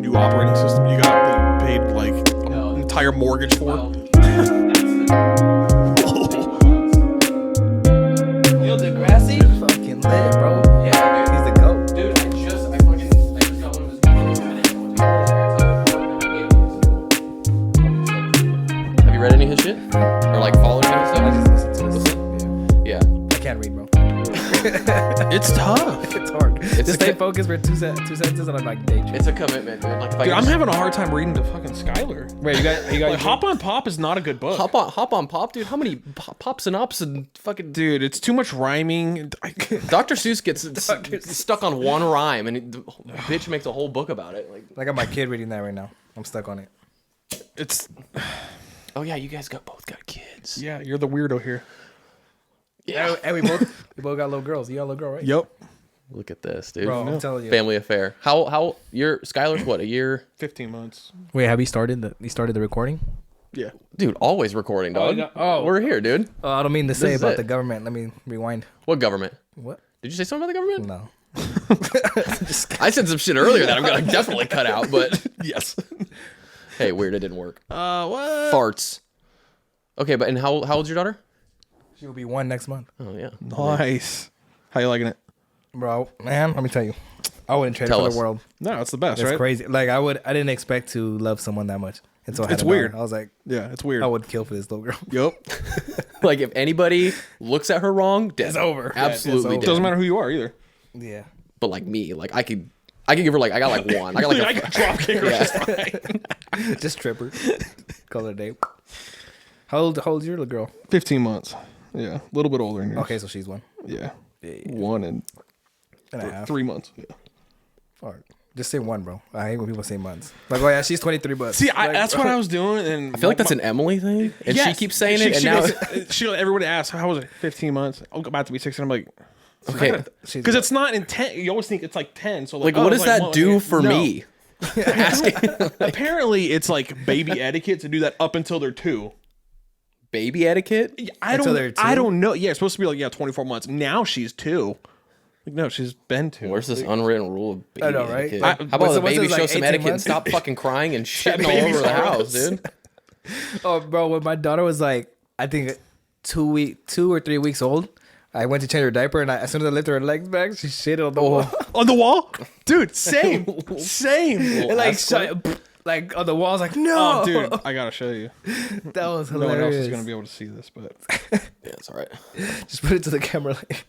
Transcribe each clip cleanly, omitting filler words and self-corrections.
new operating system you got that you paid like an entire mortgage for? Well, Yo, Degrassi? Fucking lit, bro. yeah, He's the GOAT. dude. I just got one of his movies and have you read any of his shit? Or like followed any of his I stuff? just listen to it. Yeah. I can't read, bro. It's tough. It's hard. It's Just a stay co- focused for two sentences and I'm like daydream. It's a commitment, dude. Like if I Dude, could I'm just having a hard time reading to fucking Skylar. Wait, you got Like, Hop on Pop is not a good book. hop on pop, dude. How many pop synops and fucking Dude, it's too much rhyming. Dr. Seuss gets stuck on one rhyme and the bitch makes a whole book about it. Like, I got my kid reading that right now. I'm stuck on it. It's oh yeah, you guys both got kids. yeah, you're the weirdo here. Yeah. And we both got little girls. You got a little girl, right? Yep. Look at this, dude. Bro, I'm telling you. Family affair. How your Skylar's what, a year? 15 months. Wait, have you started the recording? Yeah. Dude, always recording, dog. Oh. We're here, dude. Oh, I don't mean to say is about it. the government. Let me rewind. What government? What? Did you say something about the government? No. I said some shit earlier that I'm gonna definitely cut out, but Yes. hey, weird, it didn't work. What? Farts. Okay, but and how old's your daughter? She will be 1 next month. Oh yeah. Nice. How you liking it? Bro, man, let me tell you. I wouldn't trade it Tell for us. the world. No, it's the best, It's right? crazy. Like I didn't expect to love someone that much. And so I had It's to know weird. her. I was like, Yeah, it's weird. I would kill for this little girl. Yep. Like if anybody looks at her wrong, dead. It's over. Absolutely It's over. dead. Doesn't matter who you are either. Yeah. But like me, like I could give her like I got like one. I got like a drop kicker. yeah. Just trip her. Call her a day. How old's your little girl? 15 months. Yeah, a little bit older than yours. Okay, so she's 1. Yeah. Yeah. 1 and And a half. 3 months. Yeah. Or just say 1, bro. I hate when people say months. Like, oh yeah, she's 23 bucks. See, like, that's what I was doing, and I feel like that's an Emily thing, and she keeps saying it, and now everybody asks, "How was it? 15 months? I'm about to be 16." I'm like, okay. because it's not in 10. You always think it's like 10. So Like, oh, what it's does that one- do for No. me? Asking Apparently, it's like baby etiquette to do that up until they're 2. baby etiquette. Until they're 2? I don't know. Yeah, it's supposed to be like 24 months. Now she's 2. Like, no, she's been 2. Where's this unwritten rule of baby I know, right? etiquette? Like, How about what's the it, baby show like some 18 etiquette and months? stop fucking crying and shitting all baby's over the on house, us. dude? Oh, bro, when my daughter was like, I think 2 or 3 weeks old, I went to change her diaper, and as soon as I lifted her legs back, she shit on the wall. On the wall, dude. Same. And like, like on the wall, I was like, no, Oh, dude, I gotta show you. that was No one else hilarious. is gonna be able to see this, but Yeah, it's all right. Just put it to the camera. Like,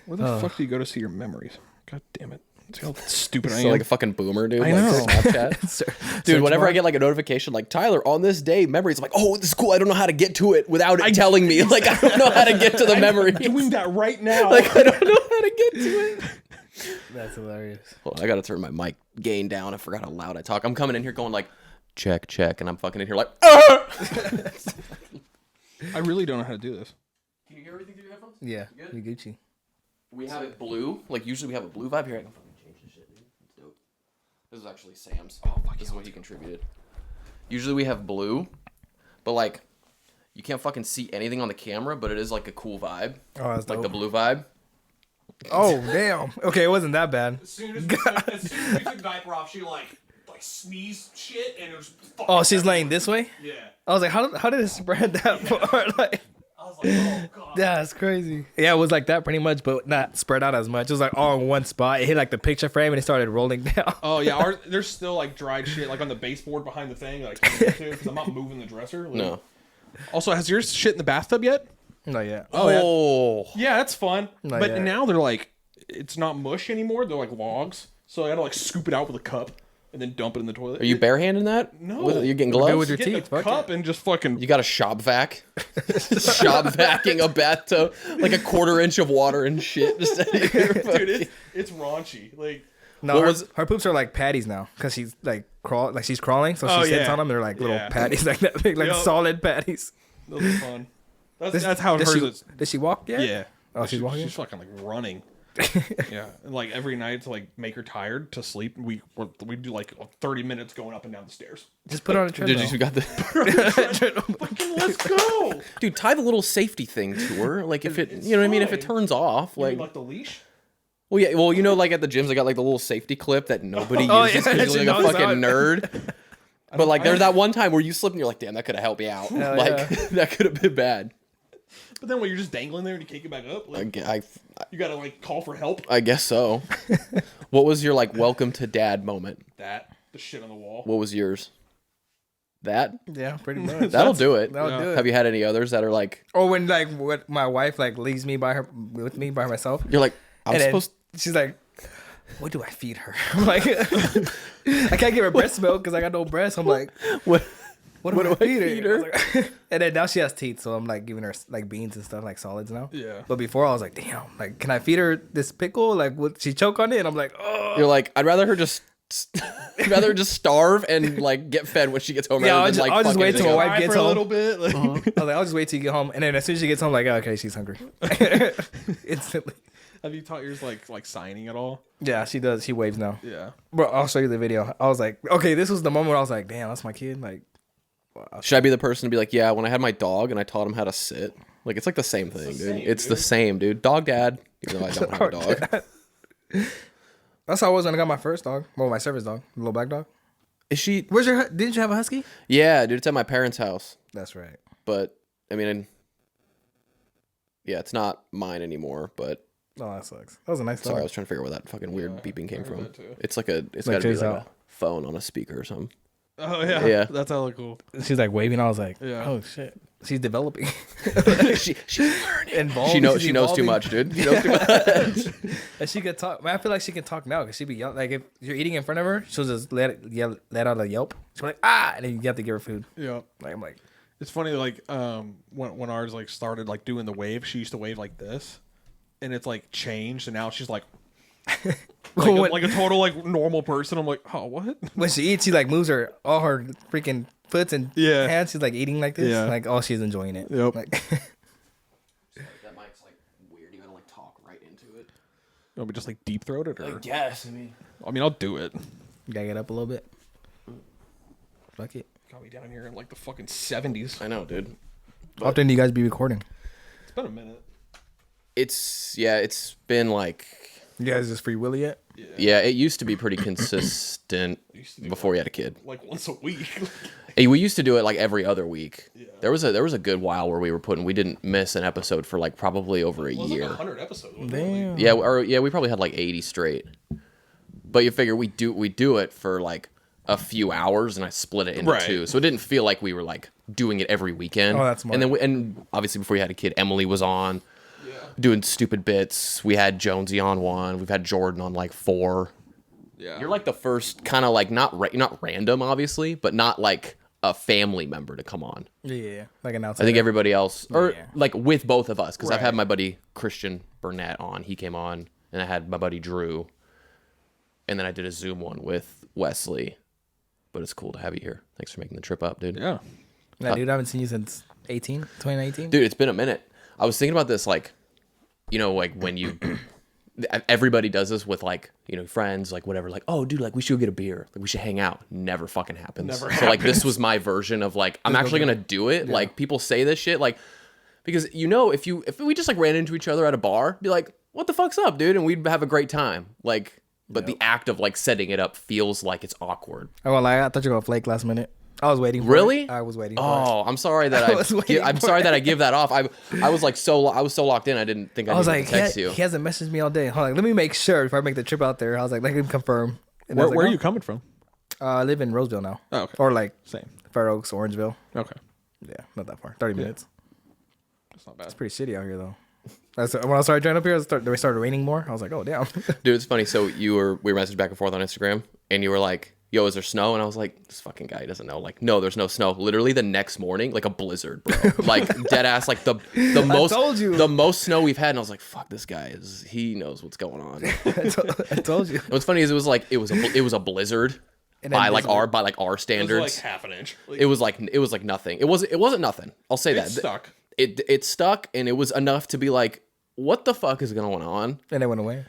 where the fuck do you go to see your memories? God damn it! See how stupid I So am. like a fucking boomer, dude. I like, know. Snapchat. Dude, whenever I get like a notification like Tyler on this day memories, I'm like, oh, this is cool. I don't know how to get to it without it telling me. Like I don't know how to get to the memory. I'm doing that right now. Like I don't know how to get to it. that's hilarious. Hold on, I gotta turn my mic gain down. I forgot how loud I talk. I'm coming in here going like, check, check, and I'm fucking in here like, ah! I really don't know how to do this. Can you hear everything through your headphones? Yeah, You good? you Gucci. We have it blue. Like usually we have a blue vibe here. I can fucking change this shit, dude. It's dope. This is actually Sam's. Oh fuck, this is what he contributed. Usually we have blue, but like you can't fucking see anything on the camera, but it is like a cool vibe. Oh, that's Like dope. the blue vibe. Oh, damn. Okay, it wasn't that bad. As soon as we took diaper off, she like sneezed shit, and it was. Oh, she's laying this way? Yeah. I was like, how did it spread that far? Like, I was like, oh god. that's crazy. Yeah, it was like that pretty much, but not spread out as much. It was like all in one spot. It hit like the picture frame and it started rolling down. Oh yeah, there's still like dried shit like on the baseboard behind the thing, like because I'm not moving the dresser. Like, No. Also, has yours shit in the bathtub yet? Not yet. Oh. Yeah, that's fun. Not but yet. now they're like, it's not mush anymore. They're like logs. So I had to like scoop it out with a cup and then dump it in the toilet. Are you barehanding that? No. You're getting Good gloves? with your Get teeth? the Fuck cup and just fucking. You got a shop vac? Shop vacuuming a bathtub, like a 1/4 inch of water and shit. Just Dude, it's raunchy. Like, No, What her, was- her poops are like patties now because she's like she's crawling, so she Oh, sits yeah. on them. They're like little Yeah. patties, like that big, like Yup. solid patties. those are fun. That's how does hers she, is. Does she walk yet? Yeah. Oh, she's walking? She's fucking like running. Yeah, and like every night to like make her tired to sleep, we do like 30 minutes going up and down the stairs. Just put her on a treadmill. Did you got the Fucking let's go. dude? Tie the little safety thing to her, like if it, you know what I mean. If it fine. turns off, Like, like the leash. Well, yeah. Well, you know, like at the gyms, they got like the little safety clip that nobody Oh, uses yeah, because you're she like a knows fucking how- nerd. But like, there's that one time where you slip and you're like, damn, that could have helped me out. Hell Like, yeah. that could have been bad. But then when you're just dangling there and you can't get back up, like, you gotta like call for help. I guess so. What was your like welcome to dad moment? The shit on the wall. What was yours? That? Yeah, pretty much. That'll do it. That'll do it. Have you had any others that are like, Or when like what my wife like leaves me with me by myself. you're like, I'm And then supposed she's like, what do I feed her? I'm like, I can't give her breast milk because I got no breast. I'm like, what? what do I feed feed her? her? I was like- and then now she has teeth, so I'm like giving her like beans and stuff, like solids now. Yeah. But before I was like, damn, like, can I feed her this pickle? Like, would she choke on it? And I'm like, oh. You're like, I'd rather her just. I'd rather just starve and like get fed when she gets home. Yeah, rather than, I'll just fucking wait till go- my wife Cry gets for a home. little bit. Like, I was like, I'll just wait till you get home. And then as soon as she gets home, like, oh, okay, she's hungry. Instantly. have you taught yours like signing at all? Yeah, she does. She waves now. Yeah. Bro, I'll show you the video. I was like, okay, this was the moment where I was like, damn, that's my kid. Like, Should I be the person to be like, yeah, when I had my dog and I taught him how to sit? Like, it's like the same thing, dude. It's the same, dude. Dog dad, even though I don't have a dog. that's how I was when I got my first dog. Well, my service dog, little black dog. Is she? Didn't you have a husky? Yeah, dude, it's at my parents' house. That's right. But, I mean, yeah, it's not mine anymore, but Oh, that sucks. That was a nice dog. sorry, I was trying to figure out where that fucking weird beeping came heard from. that too. It's like it's Like got to be Jay's like out. a phone on a speaker or something. Oh yeah. Yeah. That's hella cool. She's like waving. I was like, Yeah. oh shit, she's developing. She's learning. Involved. She knows She's too evolving. much, dude. She knows too much. And she could talk. Man, I feel like she can talk now because she be yelling. Like if you're eating in front of her, she'll just let out a yelp. She'll be like, ah, and then you have to give her food. Yeah. Like I'm like, It's funny, like when ours like started like doing the wave, she used to wave like this, and it's like changed, and now she's like like a total like normal person. I'm like, oh, what? when she eats, she like moves all her freaking foots and Yeah. hands. She's like eating like this. Yeah. Like oh, she's enjoying it. Yep. Like, That mic's like weird. You gotta like talk right into it. You want me just like deep throat it, or Yes, I mean, I'll do it. you gotta get up a little bit. Fuck it. Got me down here in like the fucking 70s. I know, dude. How often do you guys be recording? It's been a minute. It's been like You guys just free willy yet? yeah, it used to be pretty consistent Used to do before we had a kid. Like once a week. Hey, we used to do it like every other week. Yeah. There was a good while where we didn't miss an episode for like probably over a It was year. like 100 episodes. Wasn't it? Damn. Yeah, we probably had like 80 straight. But you figure we do it for like a few hours, and I split it into Right. two, so it didn't feel like we were like doing it every weekend. Oh, that's smart. And then and obviously before we had a kid, Emily was on doing stupid bits. We had Jonesy on one. We've had Jordan on like 4. Yeah. You're like the first kind of like not random, obviously, but not like a family member to come on. Yeah, like an outside. I think everybody else, or Yeah. like with both of us, because I've Right. had my buddy Christian Burnett on. He came on, and I had my buddy Drew, and then I did a Zoom one with Wesley. But it's cool to have you here. Thanks for making the trip up, dude. Yeah. Nah, dude, I haven't seen you since 2019. Dude, it's been a minute. I was thinking about this, like, you know, like when you, everybody does this with like, you know, friends, like whatever, like, oh, dude, like we should go get a beer, like we should hang out. Never fucking happens. Never So like this happens. was my version of like, I'm actually gonna do it. Like people say this shit, like, because you know, if we just like ran into each other at a bar, be like, what the fuck's up, dude, and we'd have a great time, like. But the act of like setting it up feels like it's awkward. I won't lie, I thought you were gonna flake last minute. I was waiting. For Really? It. I was waiting. For Oh, I'm sorry that was waiting I'm for sorry that it. I give that off. I was like I was so locked in. I didn't think it. I I was needed like, to text you. he hasn't messaged me all day. Hold on, let me make sure before I make the trip out there. I was like, let him confirm. And I was like, Where are oh. you coming from? I live in Roseville now. Oh, okay. Or like Same. Fair Oaks, Orangeville. Okay. Yeah, not that far. 30 minutes. That's not bad. It's pretty shitty out here though. When I started driving up here, it started raining more. I was like, oh damn. Dude, it's funny. So we were messaging back and forth on Instagram, and you were like, "Yo, is there snow?" And I was like, "This fucking guy doesn't know." Like, no, there's no snow. Literally the next morning, like a blizzard, bro. Like dead ass, like the most told you. the most snow we've had. And I was like, "Fuck, this guy he knows what's going on." I told you. What's funny is it was a blizzard And then by blizzard. our It was standards. like half an inch. Like, It was like nothing. It wasn't nothing. I'll say it that. stuck. It stuck, and it was enough to be like, what the fuck is going on? And it went away.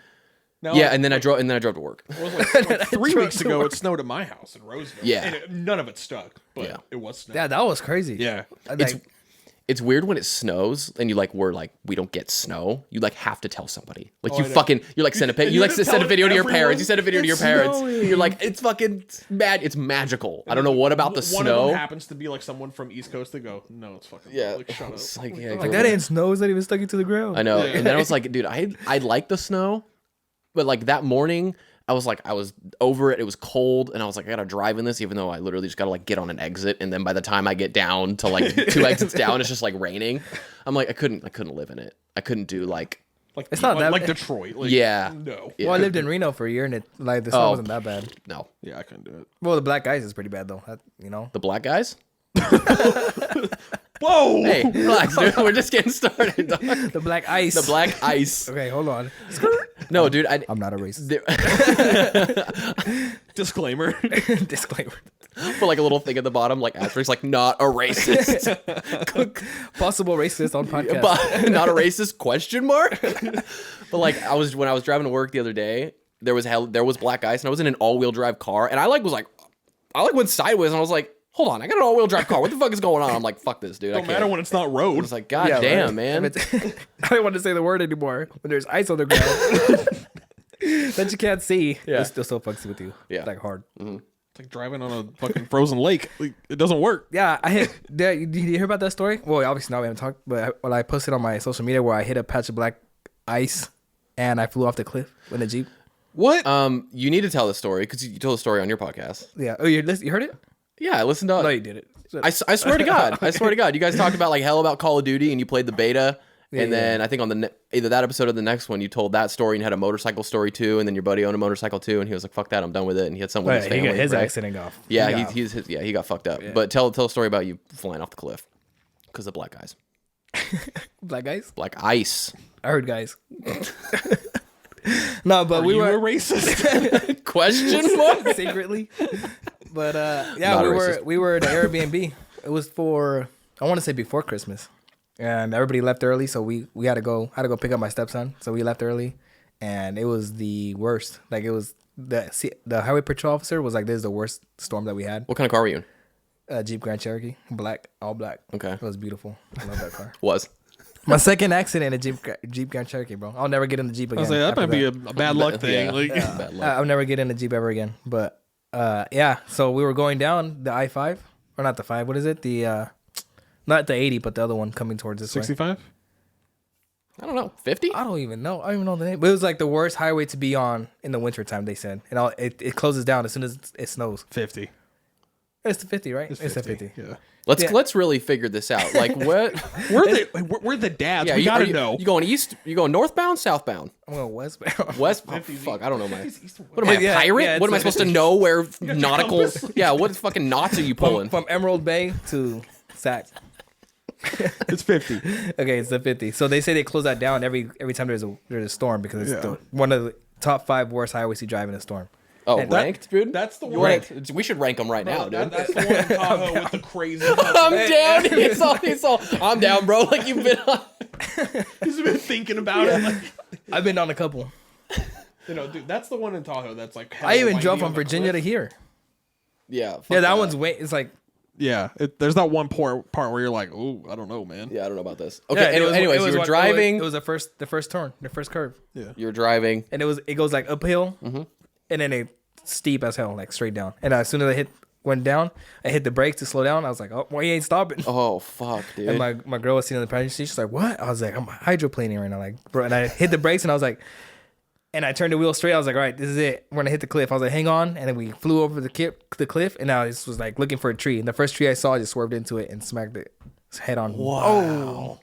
Now, Yeah, and then I drove to work. it was like 3 drove weeks to ago. work. It snowed at my house in Roseville. Yeah. and none of it stuck, but Yeah. it was snow. Yeah, that was crazy. Yeah, Like, it's weird when it snows and you like we don't get snow. You like have to tell somebody. Like you're like send a video to your parents. You send a video to your parents. You're like it's fucking mad. It's magical. I don't know what about the one snow. One of them happens to be like someone from East Coast. They go, no, it's fucking like shut up. It's like that ain't snow. It's not even stuck into the ground. I know. And then I was like, dude, I like the snow, but like that morning. I was over it. It was cold, and I was like, I gotta drive in this, even though I literally just gotta like get on an exit, and then by the time I get down to like 2 exits down, it's just like raining. I'm like, I couldn't live in it. I couldn't do like it's not that like Detroit. Like, yeah, no. Yeah. Well, I lived in Reno for a year, and it like the snow wasn't that bad. No. Yeah, I couldn't do it. Well, the black ice is pretty bad though. The black guys. Whoa! Hey, relax, dude. We're just getting started. Dog. The black ice. The black ice. Okay, hold on. No, dude. I'm not a racist. Disclaimer. Disclaimer. Put like a little thing at the bottom, like asterisk, like not a racist. Possible racist on podcast. But not a racist question mark. But like when I was driving to work the other day, there was black ice, and I was in an all-wheel drive car, and I went sideways, and I was like, hold on, I got an all-wheel drive car. What the fuck is going on? I'm like, fuck this, dude. Don't matter when it's not road. It's like, god damn, man. I don't want to say the word anymore. When there's ice on the ground that you can't see, Yeah. it still fucks with you. Yeah. Like hard. Mm-hmm. It's like driving on a fucking frozen lake. Like, it doesn't work. Yeah, did you hear about that story? Well, obviously now we haven't talked, but I posted on my social media where I hit a patch of black ice and I flew off the cliff in a Jeep. What? You need to tell the story because you told the story on your podcast. Yeah. Oh, you heard it? Yeah, I listened to it. No, you did it. I swear to God. I swear to God. You guys talked about like hell about Call of Duty and you played the beta. And then I think on either that episode or the next one, you told that story and had a motorcycle story too. And then your buddy owned a motorcycle too. And he was like, fuck that. I'm done with it. And he had someone with his family. He got his right? accident off. Yeah, he got fucked up. Yeah. But tell a story about you flying off the cliff because of black guys. Black ice? Black ice. I heard guys. No, but we were racist. Question mark? Secretly. But Not we were at the Airbnb. It was for, I want to say before Christmas. And everybody left early, so we had to go pick up my stepson. So we left early, and it was the worst. Like it was the highway patrol officer was like, "This is the worst storm that we had." What kind of car were you in? Jeep Grand Cherokee, black, all black. Okay, it was beautiful. I love that car. Was my second accident in a Jeep Grand Cherokee, bro. I'll never get in the Jeep again. I was like, that might be a bad luck thing. Bad luck. I'll never get in the Jeep ever again. But yeah, so we were going down the I-5, or not the 5. What is it? The not the 80, but the other one coming towards this 65? I don't know. 50? I don't even know. I don't even know the name. But it was like the worst highway to be on in the wintertime, they said. And it closes down as soon as it snows. 50. It's the 50, right? It's the 50. Yeah. Let's really figure this out. Like what? We're the dads. We gotta know. You going east? You going northbound, southbound? I'm going westbound. West? Oh, fuck, I don't know, man. What am I, a pirate? Yeah, what am I supposed to know where nautical? Yeah, what fucking knots are you pulling? From Emerald Bay to Sac. It's 50. Okay, it's the 50. So they say they close that down every time there's a storm because it's one of the top 5 worst highways to drive in a storm. Oh, and ranked, dude? That's the one. We should rank them right now, dude. That's the one in Tahoe with the crazy. I'm down. It's all. I'm down, bro. Like you've been on. He's been thinking about it. Like, I've been on a couple. Dude, that's the one in Tahoe. That's like. I even drove from Virginia to here. Yeah. Yeah, that one's way. It's like. Yeah, there's that one part where you're like, oh, I don't know, man. Yeah, I don't know about this. Okay. Anyways, you were driving. It was the first turn, the first curve. Yeah. You're driving, and it goes like uphill, and then it steep as hell, like straight down. And as soon as went down, I hit the brakes to slow down. I was like, oh, well, he ain't stopping. Oh fuck, dude. And my girl was sitting in the passenger seat. She's like, what? I was like, I'm hydroplaning right now, like, bro. And I hit the brakes, and I was like, and I turned the wheel straight. I was like, all right, this is it. We're gonna hit the cliff. I was like, hang on, and then we flew over the cliff, and now this was like looking for a tree. And the first tree I saw, I just swerved into it and smacked it head on. Wow. Oh.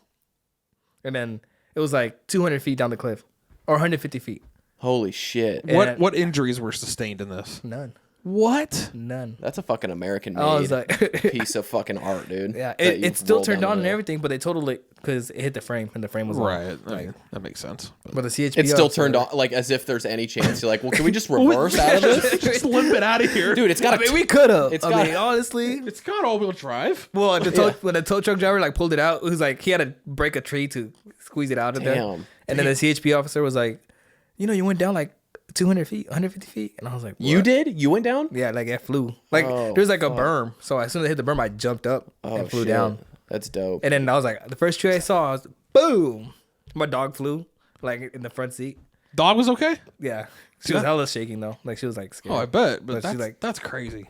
And then it was like 200 feet down the cliff, or 150 feet. Holy shit. What injuries were sustained in this? None. What? None. That's a fucking American I was made like, piece of fucking art, dude. Yeah, it still turned on and everything, but they totaled it because it hit the frame, and the frame was right. on. I mean, that makes sense. But the CHP, It's still turned on, like as if there's any chance. You're like, well, can we just reverse out of this? Just limp it out of here, Dude, it's got. we could have. I mean, honestly, It's got all-wheel drive. well, when the tow truck driver like pulled it out, it was like he had to break a tree to squeeze it out of there. Damn. And then the CHP officer was like, you went down like 200 feet, 150 feet, and I was like, what? You did? You went down? Yeah, like it flew. Like there's like a berm. So as soon as I hit the berm, I jumped up and flew down. That's dope. And then I was like, the first tree I saw, I was boom. My dog flew like in the front seat. Dog was okay? Yeah, she was hella shaking though. Like she was like scared. Oh, I bet. But But that's, she's like- that's crazy.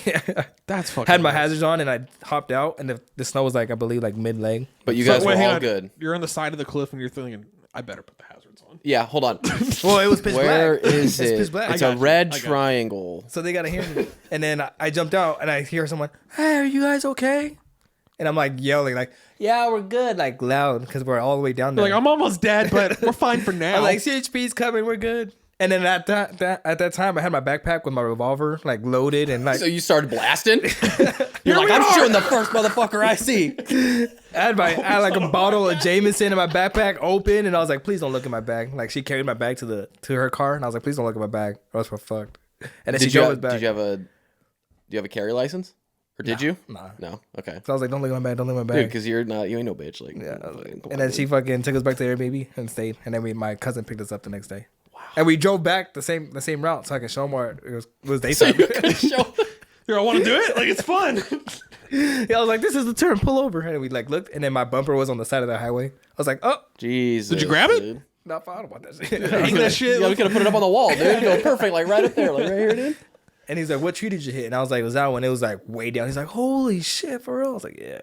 Yeah. That's fucking Had my nuts. hazards on and I hopped out and the snow was like I believe like mid leg. But you guys were hang all on. good. You're on the side of the cliff and you're thinking, I better put the hazards on. Yeah, hold on. Well, it was pitch Where black. is It's it? pitch black. It's I a got you. red I got you. triangle. So they gotta hear me. And then I jumped out and I hear someone, "Hey, are you guys okay?" And I'm like yelling, like, "Yeah, we're good," like loud because we're all the way down there. You're like, I'm almost dead, but we're fine for now. I'm like, "CHP's coming, we're good." And then at that time, I had my backpack with my revolver like loaded and like So you started blasting? You're like, I'm shooting the first motherfucker I see. I had like a bottle of Jameson in my backpack open, and I was like, "Please don't look at my bag." Like she carried my bag to her car, and I was like, "Please don't look at my bag, or else we're fucked." And then she drove us back. Did you have a carry license? Or did you? Nah. No. Okay. So I was like, "Don't look at my bag, don't look at my Dude, bag." because you ain't no bitch. Like, Yeah, I was like- come on, and then dude. she fucking took us back to Airbnb and stayed. And then my cousin picked us up the next day. Wow. And we drove back the same route so I could show them where it was daytime. You're, I want to do it? Like, it's fun. Yeah, I was like, "This is the turn, pull over." And we like looked, and then my bumper was on the side of the highway. I was like, "Oh, Jesus. Did you grab it? dude. not I don't want that shit." Hang that shit. Yeah, we could have put it up on the wall, dude. Go perfect, like right up there, like right here, dude. And he's like, "What tree did you hit?" And I was like, "It was that one." It was like way down. He's like, "Holy shit, for real?" I was like, "Yeah."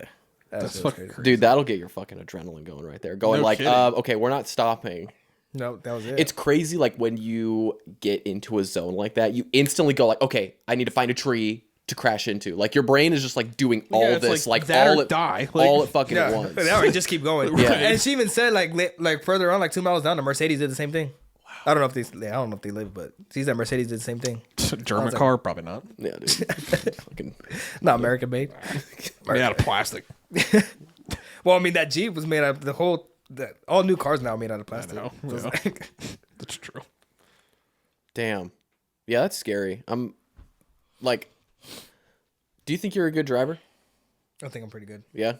That's shit was fucking crazy. crazy. Dude, that'll get your fucking adrenaline going right there. Going No like, kidding. okay, we're not stopping. No, that was it. It's crazy, like when you get into a zone like that, you instantly go like, okay, I need to find a tree to crash into. Like your brain is just like doing all it's this, like that all or it die. Like, all at fucking at yeah. once. Now we just keep going. Yeah. And she even said like further on, like 2 miles down, the Mercedes did the same thing. I don't know if they live, but she said Mercedes did the same thing. German like- car, probably not. Yeah, dude. Fucking Not American made. Made out of plastic. Well, I mean that Jeep was made out of all new cars now are made out of plastic. know. So it's Yeah. like- That's true. damn. Yeah, that's scary. I'm like, do you think you're a good driver? I think I'm pretty good. Yeah.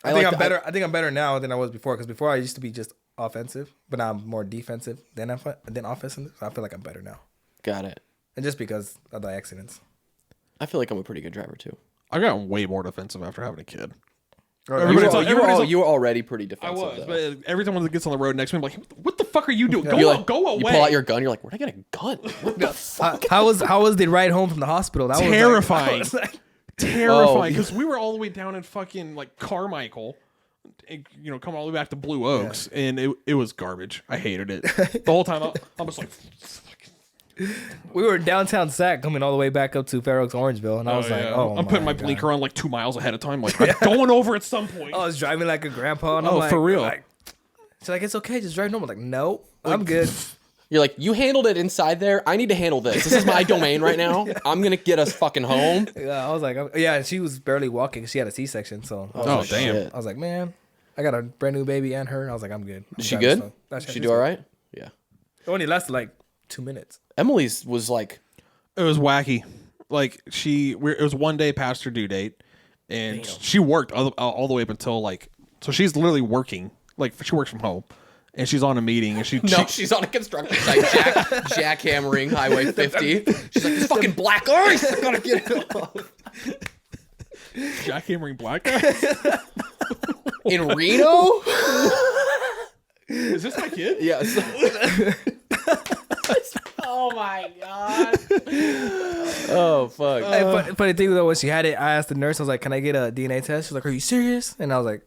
I think like I'm better. I think I'm better now than I was before. Because before I used to be just offensive, but now I'm more defensive than offensive. So I feel like I'm better now, Got it. and just because of the accidents. I feel like I'm a pretty good driver too. I got way more defensive after having a kid. Everybody's like, You were already pretty I defensive. was, though. but every time one gets on the road next to me, I'm like, what the fuck are you doing? You're like, go away. You pull out your gun. You're like, where'd I get a gun? What the fuck? how was the ride home from the hospital? That was Terrifying. Was like, Terrifying. Because we were all the way down in fucking like Carmichael, and, coming all the way back to Blue Oaks, and it was garbage. I hated it. The whole time I was like, we were in downtown Sac coming all the way back up to Fair Oaks, Orangeville, and I was like, yeah. "Oh, I'm putting my God." blinker on like 2 miles ahead of time. Like, I'm going over at some point. I was driving like a grandpa, and I'm Oh, like, for real? Like, she's like, "It's okay, just drive normal." I'm like, "No, I'm good." You're like, you handled it inside there. I need to handle this. This is my domain right now. I'm gonna get us fucking home. Yeah, I was like, yeah, and she was barely walking. She had a C-section, so I was, Oh, like, damn. shit. I was like, man, I got a brand new baby and her. I was like, I'm good. Is she good? Did She do all right? Yeah. It only lasted like 2 minutes. Emily's was like, It was wacky. Like it was one day past her due date, and she worked all the way up until so she's literally working. Like she works from home, and she's on a meeting, and she's on a construction site, jackhammering Highway 50. She's like, this fucking black ice. I gotta get it off. jackhammering black guys. In Reno? Is this my kid? Yes. Oh my god. Oh fuck. Hey, funny thing though, when she had it, I asked the nurse, I was like, can I get a DNA test? She's like, are you serious? And I was like,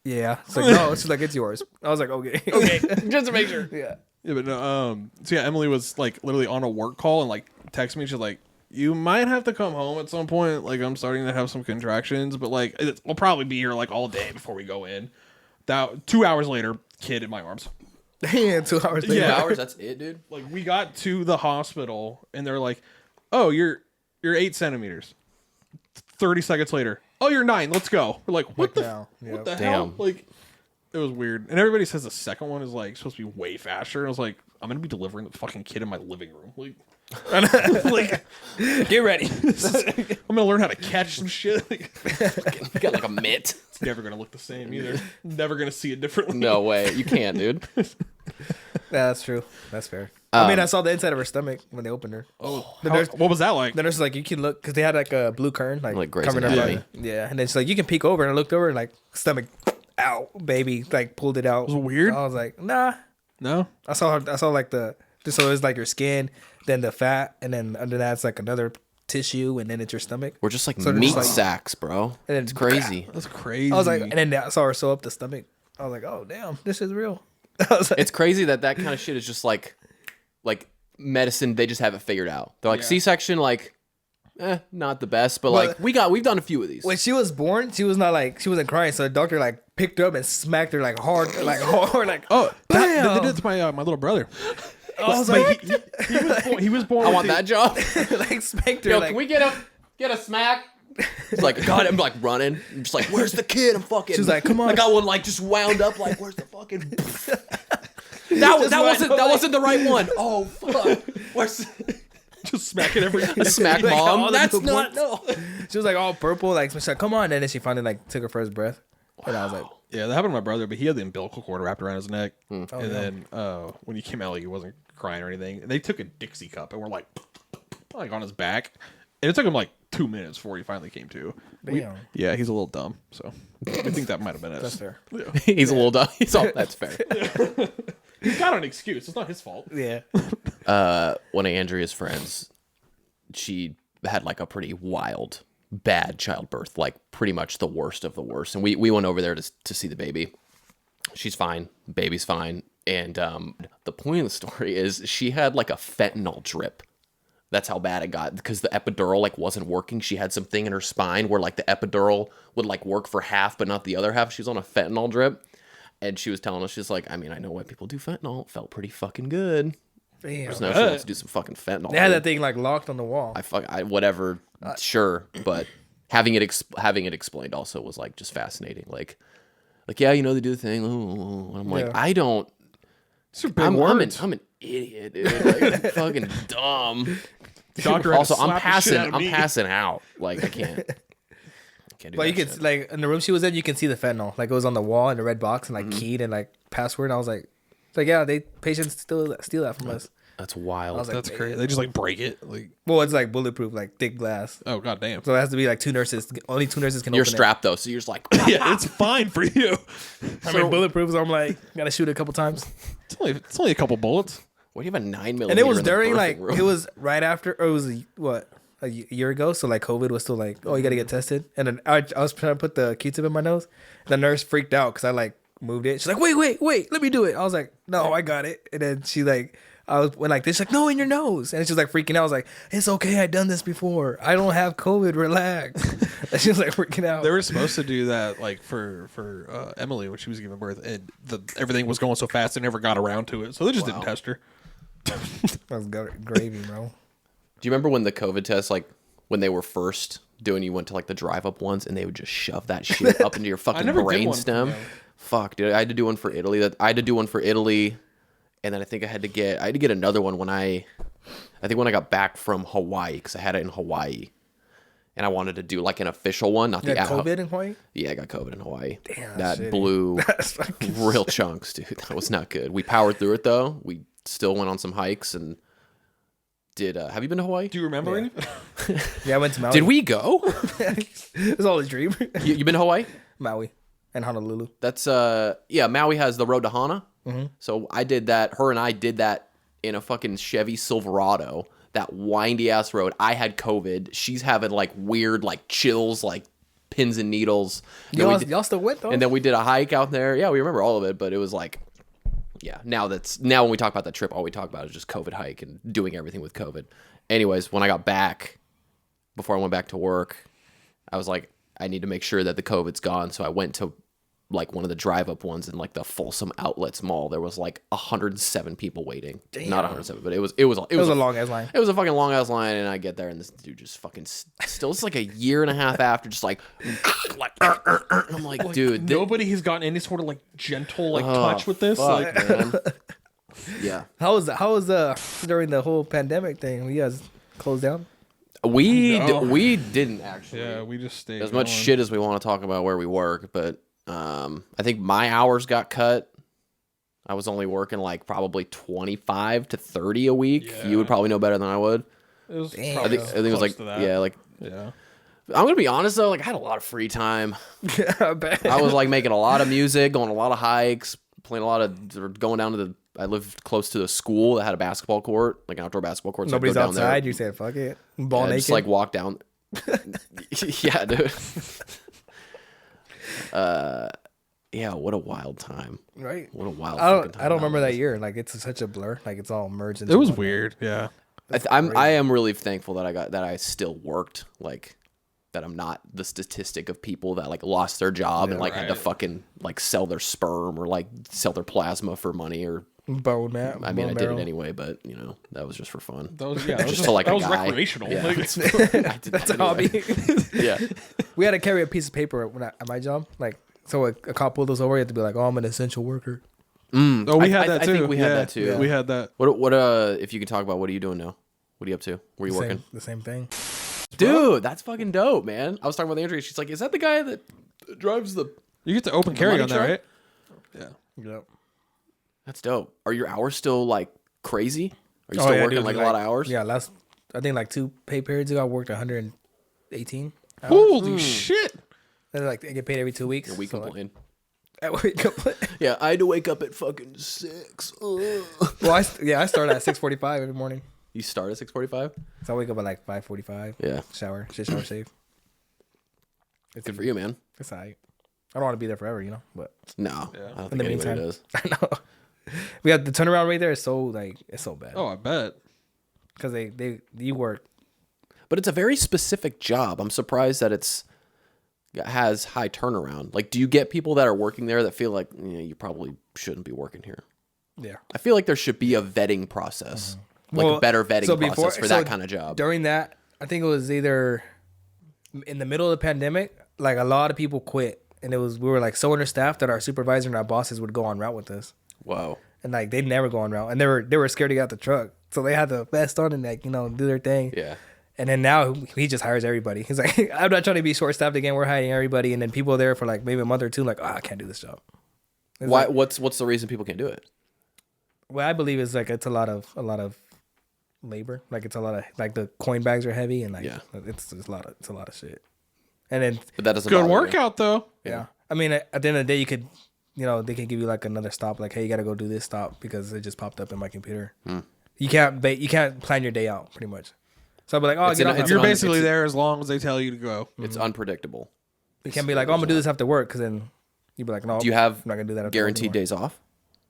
yeah. She's like, no. She's like, it's yours. I was like, okay. Okay. Just to make sure. Yeah. Yeah, but no. So yeah, Emily was like literally on a work call and like text me. She's like, "You might have to come home at some point. Like I'm starting to have some contractions, but like we'll probably be here like all day before we go in." 2 hours later, kid in my arms. Yeah, 2 hours later. 2 hours, that's it, dude. Like we got to the hospital and they're like, "Oh, you're 8 centimeters." 30 seconds later, "Oh, you're 9. Let's go." We're like, "What the now. Yep. what the Damn. hell?" Like it was weird. And everybody says the second one is like supposed to be way faster. And I was like, I'm gonna be delivering the fucking kid in my living room. Like Get ready. I'm gonna learn how to catch some shit. Like, You got like a mitt. it's never gonna look the same either. Never gonna see it differently. No way. You can't, dude. Yeah, that's true. That's fair. I mean, I saw the inside of her stomach when they opened her. Oh, The nurse, what was that like? the nurse was like, you can look, because they had like a blue curtain, Like Grey's covering her Anatomy. body. Yeah, and then she's like, you can peek over, and I looked over, and like stomach, ow, baby, like pulled it out. Was it weird? I was like, nah. No. I saw like so it's like your skin, then the fat, and then under that it's like another tissue, and then it's your stomach. We're just like So they're meat just like- sacks, bro. And then It's crazy. That's crazy. I was like, and then I saw her sew up the stomach. I was like, oh damn, this is real. I was like, It's crazy that kind of shit is just like medicine. They just have it figured out. They're like C-section, like, not the best, but like we've done a few of these. when she was born, she wasn't crying, so the doctor like picked her up and smacked her like hard, like oh, bam! they did it to my little brother. I was like, He was born. I with want that job. like spanked her. Yo, like, can we get a smack? It's like, God, I'm like running. I'm just like, where's the kid? I'm fucking. She was like, come on. I got one like just wound up. Like, where's the fucking? that wasn't the right one. Oh fuck. Where's just smacking every. smack Like, all mom? the That's little not points. no. She was like all purple, like she's like, come on, and then she finally like took her first breath, and I was like, Yeah, that happened to my brother, but he had the umbilical cord wrapped around his neck, and yeah. then when he came out, like, he wasn't crying or anything. And they took a Dixie cup and were like on his back, and it took him like 2 minutes before he finally came to. damn, Yeah, he's a little dumb, so I think that might have been it. that's fair. Yeah. He's a little dumb. He's all. That's fair. He's got an excuse. It's not his fault. Yeah, One of Andrea's friends, she had like a pretty wild, bad childbirth, like pretty much the worst of the worst. And we went over there to see the baby. She's fine. Baby's fine. And the point of the story is she had like a fentanyl drip. That's how bad it got, because the epidural like wasn't working. She had something in her spine where like the epidural would like work for half, but not the other half. She was on a fentanyl drip. And she was telling us, she's like, I mean, I know why people do fentanyl. It felt pretty fucking good. damn. There's no she wants to do some fucking fentanyl. They had dude. that thing like locked on the wall. Whatever, sure, but having it explained also was like just fascinating. Like yeah, you know they do the thing. And I'm like, Yeah. I don't. These are big I'm words. an idiot, dude. Like, fucking dumb. Doctor had to Also, I'm slap the shit out of me. passing out. Like I can't do But you that could shit. like in the room she was in, you can see the fentanyl. Like it was on the wall in the red box and like keyed and like password. And I was like, yeah, patients still steal that from us. That's wild. I was like, That's crazy. They just like break it. Like, Well, it's like bulletproof, like thick glass. oh god damn. So it has to be like 2 nurses. Only 2 nurses can You're open strapped though, so you're just like, Yeah, it's fine for you. it. I mean, bulletproof, so I'm like, gotta shoot it a couple times. It's only a couple bullets. what do you have a 9mm? And it was in the during birthing like, room? it was right after, or it was a year ago. So like COVID was still like, oh, you gotta get tested. And then I was trying to put the Q-tip in my nose. The nurse freaked out because I like moved it. She's like, wait, let me do it. I was like, no, I got it. And then she like, I was when like this, she's like, no, in your nose. And she was like freaking out. I was like, it's okay, I've done this before. I don't have COVID. Relax. And she was like freaking out. They were supposed to do that like for Emily when she was giving birth, and everything was going so fast they never got around to it, so they just didn't test her. That was gravy, bro. Do you remember when the COVID tests, like when they were first doing, you went to like the drive-up ones, and they would just shove that shit up into your fucking never did brain one for stem? them. Fuck, dude, I had to do one for Italy. And then I think I had to get another one when I think when I got back from Hawaii, because I had it in Hawaii, and I wanted to do like an official one, not You the had COVID in Hawaii? Yeah, I got COVID in Hawaii. Damn, that shitty. blew That's fucking real chunks, dude. That was not good. We powered through it though. We still went on some hikes and did. Have you been to Hawaii? Do you remember Yeah. anything? Yeah, I went to Maui. Did we go? It was all a dream. You been to Hawaii? Maui and Honolulu. That's yeah. Maui has the road to Hana. So I did that. Her and I did that in a fucking Chevy Silverado. That windy ass road. I had COVID. She's having like weird like chills, like pins and needles. And then we did- Y'all still went though? and then we did a hike out there. Yeah, we remember all of it, but it was like, yeah. Now when we talk about that trip, all we talk about is just COVID hike and doing everything with COVID. Anyways, when I got back, before I went back to work, I was like, I need to make sure that the COVID's gone. So I went to like one of the drive-up ones in like the Folsom Outlets Mall. There was like 107 people waiting. Damn. Not 107, but it was it was a long ass line. It was a fucking long ass line, and I get there, and this dude just fucking still. It's like a year and a half after, just like, and I'm like, dude, Nobody has gotten any sort of like gentle like Oh, touch with this. fuck, Like, man. Yeah, How was during the whole pandemic thing? You guys closed down? No. we didn't actually. yeah, we just stayed As much going. shit as we want to talk about where we work, but I think my hours got cut. I was only working like probably 25 to 30 a week. Yeah. You would probably know better than I would. It was Damn. I think it was like, yeah, like, yeah. I'm gonna be honest though, like I had a lot of free time. I bet. I was like making a lot of music, going on a lot of hikes, playing a lot of, going down to the. I lived close to the school that had a basketball court, like an outdoor basketball court. So Nobody's I'd go down outside. there. You said, "Fuck it, ball naked." Just like walk down. Yeah, dude. Yeah, what a wild time. right. What a wild. I fucking time don't remember was. that year. Like it's such a blur. Like it's all merged. Into It was one. weird. Yeah. I am really thankful that I still worked, like that I'm not the statistic of people that like lost their job and like had to right. fucking like sell their sperm or like sell their plasma for money or Bone man. I mean I bone did it marrow. anywy, but you know that was just for fun. That was that was Just to like that a was guy. recreational. Yeah. Like, I did That's a that anyway. hobby. Yeah. We had to carry a piece of paper at my job. Like so, a cop pulled us over. You had to be like, "Oh, I'm an essential worker." oh, we had I that too. think we had Yeah, that too. yeah. We had that. What if you could talk about what are you doing now? What are you up to? Where are you working? The same thing. Dude, that's fucking dope, man. I was talking about Andrea. She's like, is that the guy that drives the... You get to open carry money on that, truck? right? Yeah. Yep. That's dope. Are your hours still, like, crazy? Are you still working, dude, like, a lot of hours? Yeah, I think like 2 pay periods ago, I worked 118 hours. Holy shit! And like I get paid every 2 weeks. We so, like, complain. I wake up. Yeah, I had to wake up at fucking 6. Ugh. Well, I start at 6:45 every morning. You start at 6:45? So I wake up at like 5:45. Yeah. Shower, shave. It's Good for you, man. It's alright. I don't want to be there forever, you know. But No, I don't in think the anybody meantime, does. I know. We got the turnaround rate there is so like it's so bad Oh, I bet. because you work. But it's a very specific job. I'm surprised that it has high turnaround. Like, do you get people that are working there that feel like you probably shouldn't be working here? Yeah. I feel like there should be a vetting process, like a better vetting process for that kind of job. During that, I think it was either in the middle of the pandemic, like a lot of people quit, and we were like so understaffed that our supervisor and our bosses would go on route with us, Whoa. and like they'd never go on route, and they were scared to get out the truck, so they had the vest on and like do their thing. Yeah. And then now he just hires everybody. He's like, I'm not trying to be short staffed again. We're hiring everybody, and then people are there for like maybe a month or two, like, I can't do this job. It's Why? like- What's the reason people can't do it? Well, I believe it's like it's a lot of labor. Like it's a lot of like the coin bags are heavy and like Yeah. it's a lot of shit. And then But that doesn't Good bother you. workout though. yeah, I mean at the end of the day you could they can give you like another stop. Like hey, you got to go do this stop because it just popped up in my computer. You can't plan your day out pretty much. So I'll be like, oh, It's get an- off. it's Now. You're an- basically it's- there as long as they tell you to go. It's unpredictable. You can't be like, oh, I'm gonna do this after work because then you'd be like, no. Do you have I'm not gonna do that. After work guaranteed anymore. days off?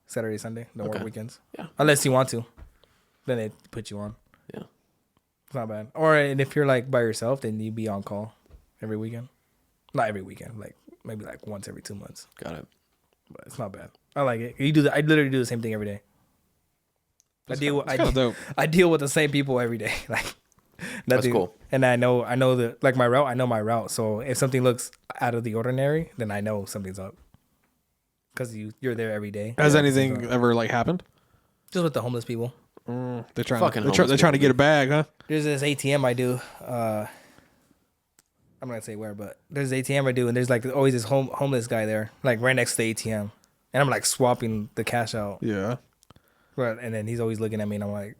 Saturday, Sunday, don't Okay. work weekends. Yeah. Unless you want to, then they put you on. Yeah. It's not bad. Or and if you're like by yourself, then you be on call every weekend. Not every weekend, like maybe like once every 2 months. Got it. But it's not bad. I like it. You do that. I literally do the same thing every day. I deal with the same people every day. Like That's cool. And I know my route. I know my route. So if something looks out of the ordinary, then I know something's up. Because you're there every day. Has Yeah, anything something's up. ever like happened? Just with the homeless people. They're trying. Fucking They're homeless trying to people, get a bag, huh? There's this ATM I do. I'm not gonna say where, but there's an ATM I do, and there's like always this homeless guy there, like right next to the ATM, and I'm like swapping the cash out, Yeah. but and then he's always looking at me, and I'm like,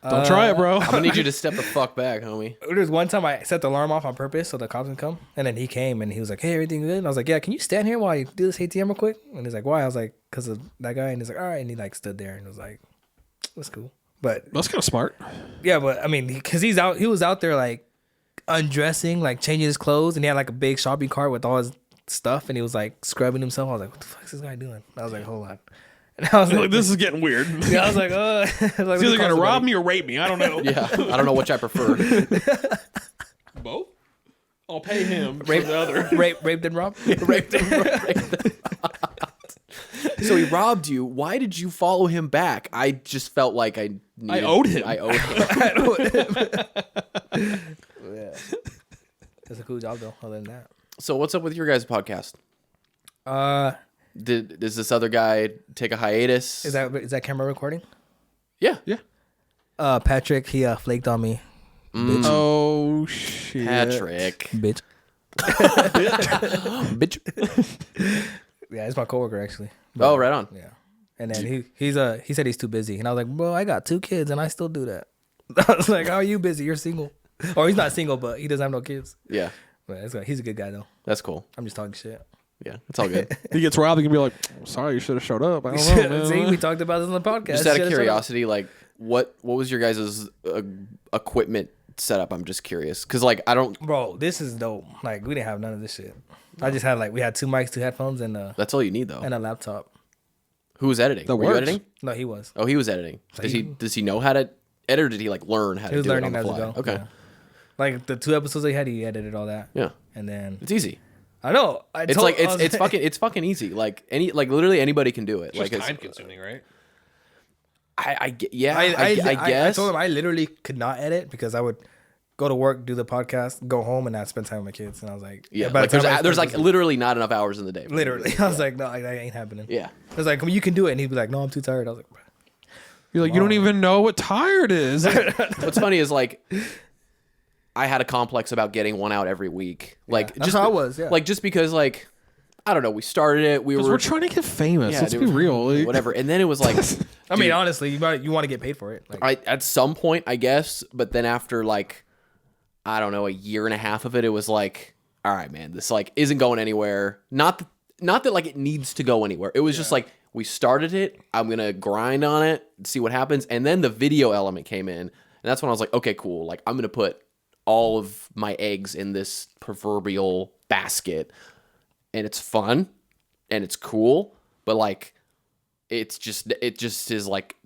Don't try it, bro. I'm gonna need you to step the fuck back, homie. There's one time I set the alarm off on purpose so the cops can come, and then he came and he was like, "Hey, everything good?" And I was like, "Yeah, can you stand here while you do this ATM real quick?" And he's like, "Why?" I was like, "Cause of that guy." And he's like, "All right," and he like stood there and was like, "That's cool." But That's kind of smart. yeah, but I mean, because he was out there like undressing, like changing his clothes, and he had like a big shopping cart with all his stuff, and he was like scrubbing himself. I was like, "What the fuck is this guy doing?" I was like, "Hold on," and I was Like, like, this is getting weird. yeah, I was like, "Oh," like, He's either gonna rob me or rape me. I don't know. Yeah. I don't know which I prefer. Both. I'll pay him. rape For the other. raped and robbed. Raped him. So he robbed you. Why did you follow him back? I just felt like I owed him. I owed him. Yeah, that's a cool job though. Other than that, So what's up with your guys' podcast? Does this other guy take a hiatus? is that camera recording? Yeah. Yeah. Patrick, he flaked on me, Oh shit. Patrick. bitch. Bitch. Yeah, it's my coworker actually. Oh, right on. Yeah, And then he said he's too busy, and I was like, bro, I got 2 kids, and I still do that. I was like, how are you busy? You're single, or he's not single, but he doesn't have no kids. Yeah, but he's a good guy though. that's cool. I'm just talking shit. Yeah, it's all good. He gets robbed, he can be like, sorry, you should have showed up. I don't know, man. See, we talked about this on the podcast. Just out of curiosity, like what was your guys' equipment setup? I'm just curious because like I don't. Bro, this is dope. Like we didn't have none of this shit. I just had we had 2 mics, 2 headphones, and That's all you need though. a laptop. Who was editing? That Were you works. editing? No, he was. Oh, he was editing. Does he know how to edit, or did he like learn how to He was do it on learning the as we fly? go. Okay, Yeah. Like the 2 episodes he edited all that. yeah, And then it's easy. I know. It's fucking easy. Like literally anybody can do it. It's Like just time consuming, right? I I guess. told him I literally could not edit because I would go to work, do the podcast, go home, and not spend time with my kids. And I was like, Yeah, by like the time there's like literally not enough hours in the day. literally. I was like, no, that ain't happening. Yeah. I was like, you can do it, and he'd be like, no, I'm too tired. I was like, bro. You're like, you don't even know what tired is. What's funny is like I had a complex about getting one out every week. Like that's just how I was, yeah. Like just because like I don't know, we started it, We're trying to get famous. Let's dude, be real. Like, whatever. And then it was like I mean, honestly, you want to get paid for it. Like, at some point, I guess, but then after like I don't know, a year and a half of it, it was like, all right, man, this like isn't going anywhere. Not that like it needs to go anywhere. It was just like we started it. I'm gonna grind on it, see what happens, and then the video element came in, and that's when I was like, okay, cool. Like I'm gonna put all of my eggs in this proverbial basket, and it's fun, and it's cool, but like it just is like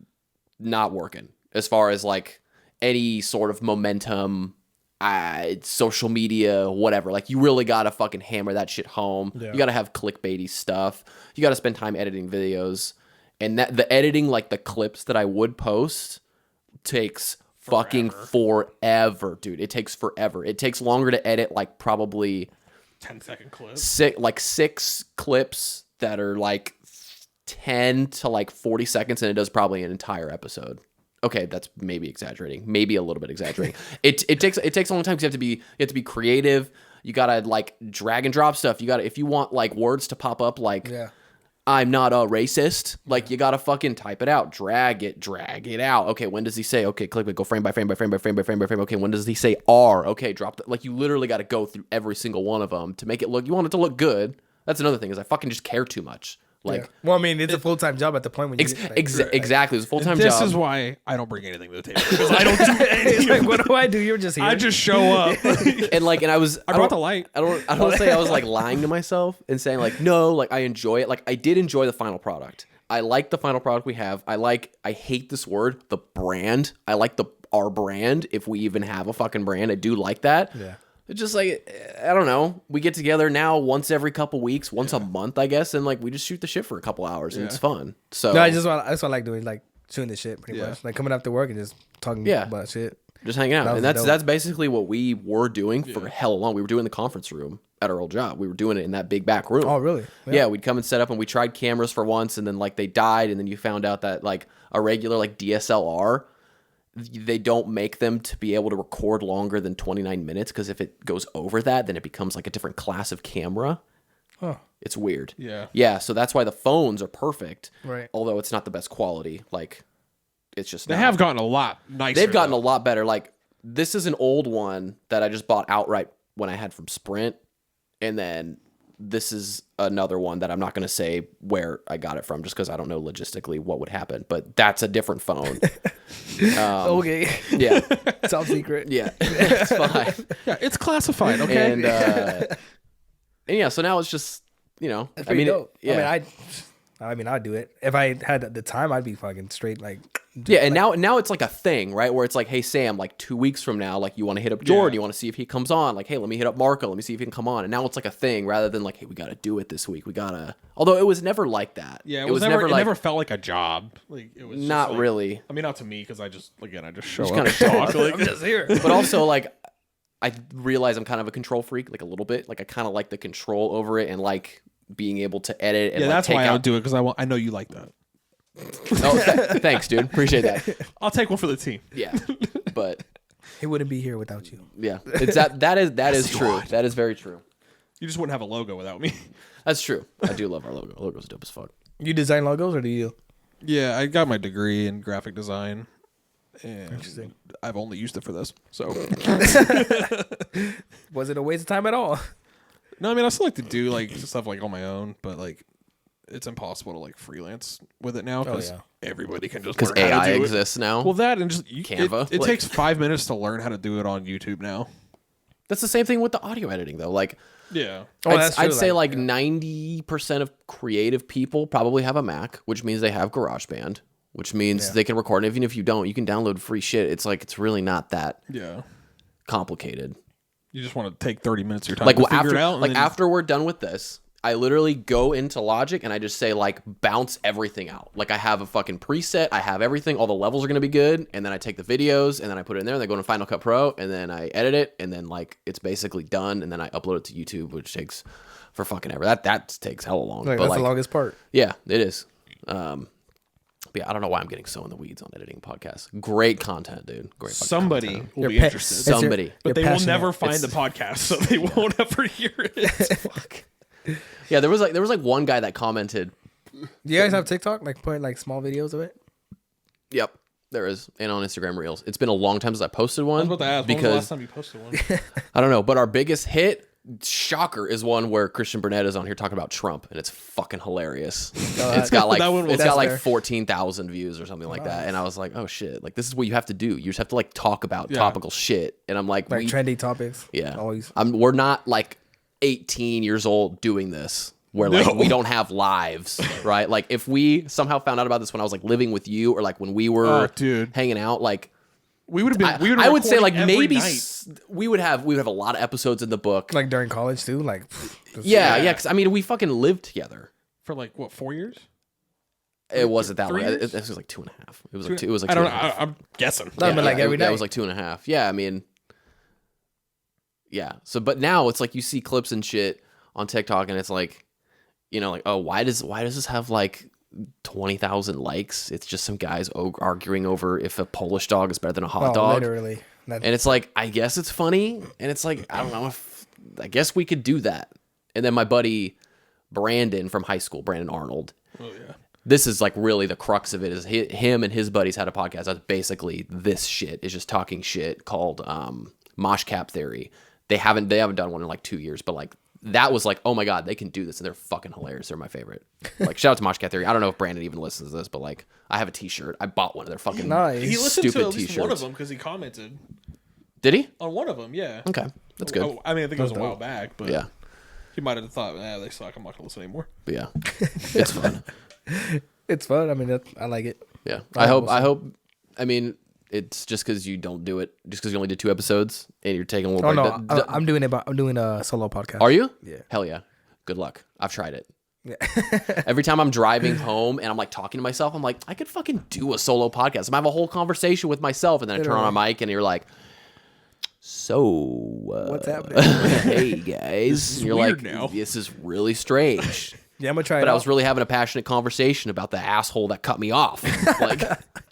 not working as far as like any sort of momentum. Social media, whatever. Like you really gotta fucking hammer that shit home. Yeah. You gotta have clickbaity stuff. You gotta spend time editing videos, and that the editing, like the clips that I would post, takes fucking forever, dude. It takes forever. It takes longer to edit, like probably 10-second clip. 6 clips that are like 10 to like 40 seconds, and it does probably an entire episode. Okay, that's maybe exaggerating. Maybe a little bit exaggerating. It takes a long time because you have to be creative. You gotta like drag and drop stuff. If you want like words to pop up like I'm not a racist, like you gotta fucking type it out, drag it out. Okay, when does he say? Okay, click it, go frame by frame by frame by frame by frame by frame. Okay, when does he say R? Okay, drop the, like you literally gotta go through every single one of them to make it look. You want it to look good. That's another thing is I fucking just care too much. Like, well, I mean, it's a full-time job at the point when you exactly, it's a full-time job. This is why I don't bring anything to the table because I don't do It's like, what do I do? You're just here. I just show up. And I brought the light. I don't say I was like lying to myself and saying like no, like I enjoy it. Like I did enjoy the final product. I like the final product we have. I hate this word, the brand. I like our brand, if we even have a fucking brand. I do like that. Yeah. It's just like, I don't know. We get together now once every couple weeks, once a month, I guess, and like we just shoot the shit for a couple hours, and it's fun. So no, that's what I like doing, like shooting the shit pretty much, like coming after work and just talking about shit, just hanging out, and dope. that's basically what we were doing for hell long. We were doing the conference room at our old job. We were doing it in that big back room. Oh, really? Yeah, we'd come and set up, and we tried cameras for once, and then like they died, and then you found out that like a regular like DSLR, they don't make them to be able to record longer than 29 minutes because if it goes over that, then it becomes like a different class of camera. Huh. It's weird. Yeah. Yeah, so that's why the phones are perfect. Right. Although it's not the best quality. Like, it's just They not. have gotten a lot nicer. They've gotten though. a lot better. Like, this is an old one that I just bought outright when I had from Sprint. And then this is another one that I'm not going to say where I got it from just because I don't know logistically what would happen. But that's a different phone. Okay. Yeah. Top secret. Yeah. It's fine. Yeah, it's classified. Okay. And yeah, so now it's just, you know, That's I mean, dope. yeah. I mean, I'd do it if I had the time. I'd be fucking straight like. Yeah, and now it's like a thing, right? Where it's like, hey Sam, like 2 weeks from now, like you want to hit up Jordan, you want to see if he comes on. Like, hey, let me hit up Marco, let me see if he can come on. And now it's like a thing rather than like, hey, we got to do it this week. We gotta. Although it was never like that. Yeah, it was never. It never felt like a job. Like it was just not like, really. I mean, not to me because I just show Just up. kind of talk. I'm just here. But also like, I realize I'm kind of a control freak, like a little bit. Like I kind of like the control over it and like being able to edit. And Yeah, like, that's take why I out... don't do it because I know you like that. Oh, thanks, dude. Appreciate that. I'll take one for the team. Yeah, but He wouldn't be here without you. yeah, it's that is true. That is very true. You just wouldn't have a logo without me. That's true. I do love our logo. Our logo's dope as fuck. You design logos or do you? Yeah, I got my degree in graphic design, and I've only used it for this. So, Was it a waste of time at all? no, I mean I still like to do like stuff like on my own, but like it's impossible to like freelance with it now because everybody can just Because learn how to AI do exists now. Well, that and just Canva, It like- takes 5 minutes to learn how to do it on YouTube now. That's the same thing with the audio editing, though. Like, Yeah. I'd say like 90% of creative people probably have a Mac, which means they have GarageBand, which means they can record. And even if you don't, you can download free shit. It's like it's really not that complicated. You just want to take 30 minutes of your time Like to figure after, it out. like after we're done with this, I literally go into Logic and I just say like bounce everything out. Like I have a fucking preset, I have everything, all the levels are gonna be good, and then I take the videos and then I put it in there, and then I go into Final Cut Pro, and then I edit it, and then like it's basically done, and then I upload it to YouTube, which takes for fucking ever. That takes hella long. Like, but that's like the longest part. yeah, it is. But yeah, I don't know why I'm getting so in the weeds on editing podcasts. Great content, dude. Great. fucking somebody content. will You're be pa- interested. it's your- Somebody. You're But they will passionate. never find the podcast, so they won't ever hear it. Fuck. Yeah, there was like one guy that commented. Do you guys have TikTok? Like put like small videos of it? Yep, there is, and on Instagram Reels. It's been a long time since I posted one. I was about to ask, when was the because last time you posted one? I don't know, but our biggest hit, shocker, is one where Christian Burnett is on here talking about Trump, and it's fucking hilarious. It's got like That one was- it's got like fair. 14,000 views or something like that, and I was like, oh shit, like this is what you have to do. You just have to like talk about topical shit, and I'm like, Like trendy topics. yeah, Always. we're not like 18 years old doing this. Where like we don't have lives, right? Like if we somehow found out about this when I was like living with you, or like when we were dude. hanging out, like We would have been. We would I would say like every maybe night. we would have a lot of episodes in the book. Like during college too. Like Yeah. Because I mean, we fucking lived together. For like what, 4 years? It wasn't that 3 long. years? It was like 2.5. It was like two. It was like I don't know. 2.5. I'm guessing. No, but like every That night. was like 2.5. Yeah, I mean, yeah. So, but now it's like you see clips and shit on TikTok, and it's like, you know, like, oh, why does this have like 20,000 likes? It's just some guys arguing over if a Polish dog is better than a hot dog. Literally. And it's like, I guess it's funny, and it's like, I don't know if I guess we could do that. And then my buddy Brandon from high school, Brandon Arnold. Oh yeah. This is like really the crux of it is him and his buddies had a podcast. That's basically this shit is just talking shit called Mosh Cap Theory. They haven't done one in like 2 years, but like that was like, oh my god, they can do this and they're fucking hilarious. They're my favorite. Like shout out to Mosh Cap Theory. I don't know if Brandon even listens to this, but like I have a T-shirt. I bought one of their fucking Nice. He listened stupid to at least T-shirts. one of them because he commented Did he? on one of them. Yeah. Okay, that's good. Oh, I mean, I think it was a That's while dope. back, but Yeah, he might have thought, they suck. I'm not gonna listen anymore. but yeah, it's fun. It's fun. I mean, I like it. Yeah, I hope. I mean, it's just because you don't do it, just because you only did 2 episodes and you're taking a little Oh break. no, I'm doing it. I'm doing a solo podcast. Are you? Yeah. Hell yeah. Good luck. I've tried it. Yeah. Every time I'm driving home and I'm like talking to myself, I'm like, I could fucking do a solo podcast. I'm have a whole conversation with myself, and then I turn on a mic and you're like, so What's happening? hey guys. And you're weird like, now. this is really strange. Yeah, I'm gonna try it. But I out. was really having a passionate conversation about the asshole that cut me off, like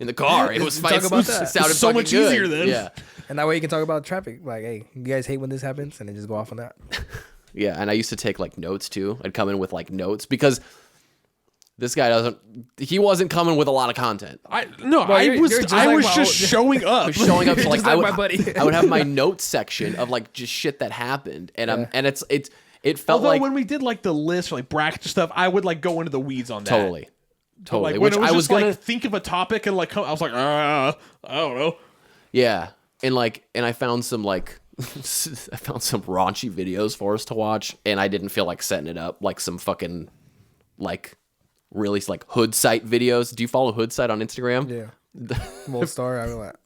in the car. It was Talk fine. about that. It sounded So fucking much good. easier then. Yeah, And that way you can talk about traffic. Like, hey, you guys hate when this happens, and then just go off on that. yeah. And I used to take like notes too. I'd come in with like notes because this guy he wasn't coming with a lot of content. I you're just I like was my just old- showing up. Showing up to like, Just like my buddy. I would have my notes section of like just shit that happened, and it felt Although like when we did like the list or like bracket stuff, I would like go into the weeds on that. totally. Like when Which it was I was just gonna like think of a topic and like I was like, I don't know. Yeah, and I found some like I found some raunchy videos for us to watch, and I didn't feel like setting it up like some fucking like really like hood site videos. Do you follow hood site on Instagram? Yeah. Well, star. I mean, like,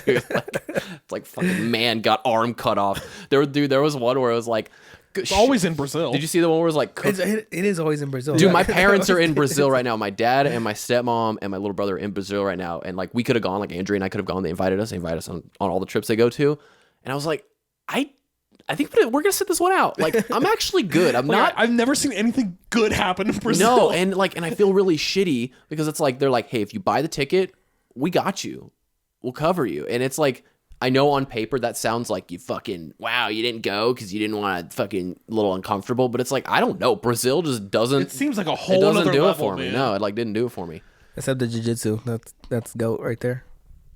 It's like fucking man got arm cut off. There was one where it was like, It's always in Brazil. did you see the one where it was like cook? it is always in Brazil. Dude, my Like, parents are in Brazil right now. My dad and my stepmom and my little brother are in Brazil right now. And like we could have gone, like Andrea and I could have gone. They invited us on all the trips they go to. And I was like, I think we're gonna sit this one out. Like I'm actually good. I'm Like, not. I've never seen anything good happen in Brazil. No, and I feel really shitty because it's like they're like, hey, if you buy the ticket, we got you. We'll cover you. And it's like, I know on paper that sounds like you fucking wow, you didn't go because you didn't want to fucking a little uncomfortable. But it's like I don't know. Brazil just doesn't. it seems like a It whole doesn't other do level, it for me. man. No, it like didn't do it for me. Except the jiu-jitsu. That's goat right there.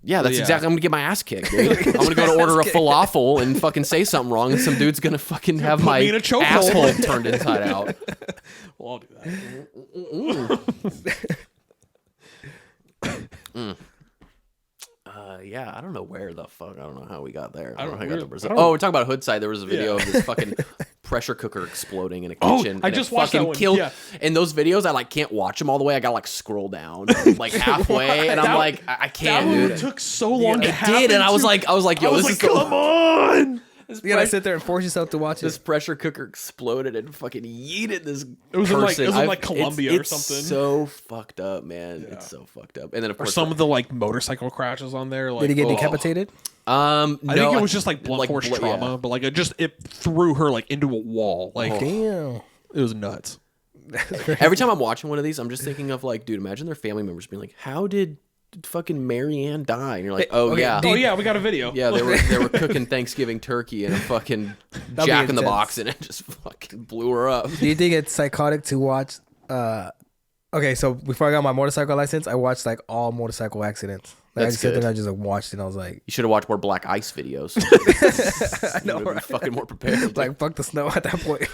Yeah, that's exactly. I'm gonna get my ass kicked, dude. I'm gonna go to order a falafel and fucking say something wrong, and some dude's gonna fucking have my asshole turned inside out. Well, I'll do that. Yeah, I don't know where the fuck. I don't know how we got there. I don't know how how I got we- to Brazil. Oh, we're talking about Hoodside. There was a video of this fucking pressure cooker exploding in a kitchen. I and just it watched that fucking one. Killed. Yeah. And those videos, I like can't watch them all the way. I got like scroll down like halfway, and I'm like, I can't. That one Dude. took so long. It did, and I was like, yo, this is come on. You gotta sit there and force yourself to watch This it. pressure cooker exploded and fucking yeeted this. It was in person. like Colombia or it's something. So fucked up, man. It's so fucked up. And then of Or course, some of the like motorcycle crashes on there. Like, Did he get decapitated? I no, think it was just like blunt force yeah. trauma, but like it threw her like into a wall. Like Damn. it was nuts. Every time I'm watching one of these, I'm just thinking of like, dude, imagine their family members being like, "How did fucking Marianne die?" And you're like, "Oh okay, yeah, Oh yeah, we got a video. yeah, they were cooking Thanksgiving turkey and a fucking be Jack in the intense. Box, and it just fucking blew her up." Do you think it's psychotic to watch? Okay, so before I got my motorcycle license, I watched like all motorcycle accidents. Like, I That's just sit there good. and I just like, watched it. And I was like, You should have watched more Black Ice videos. I know, You would've been right? fucking more prepared. Like fuck the snow at that point.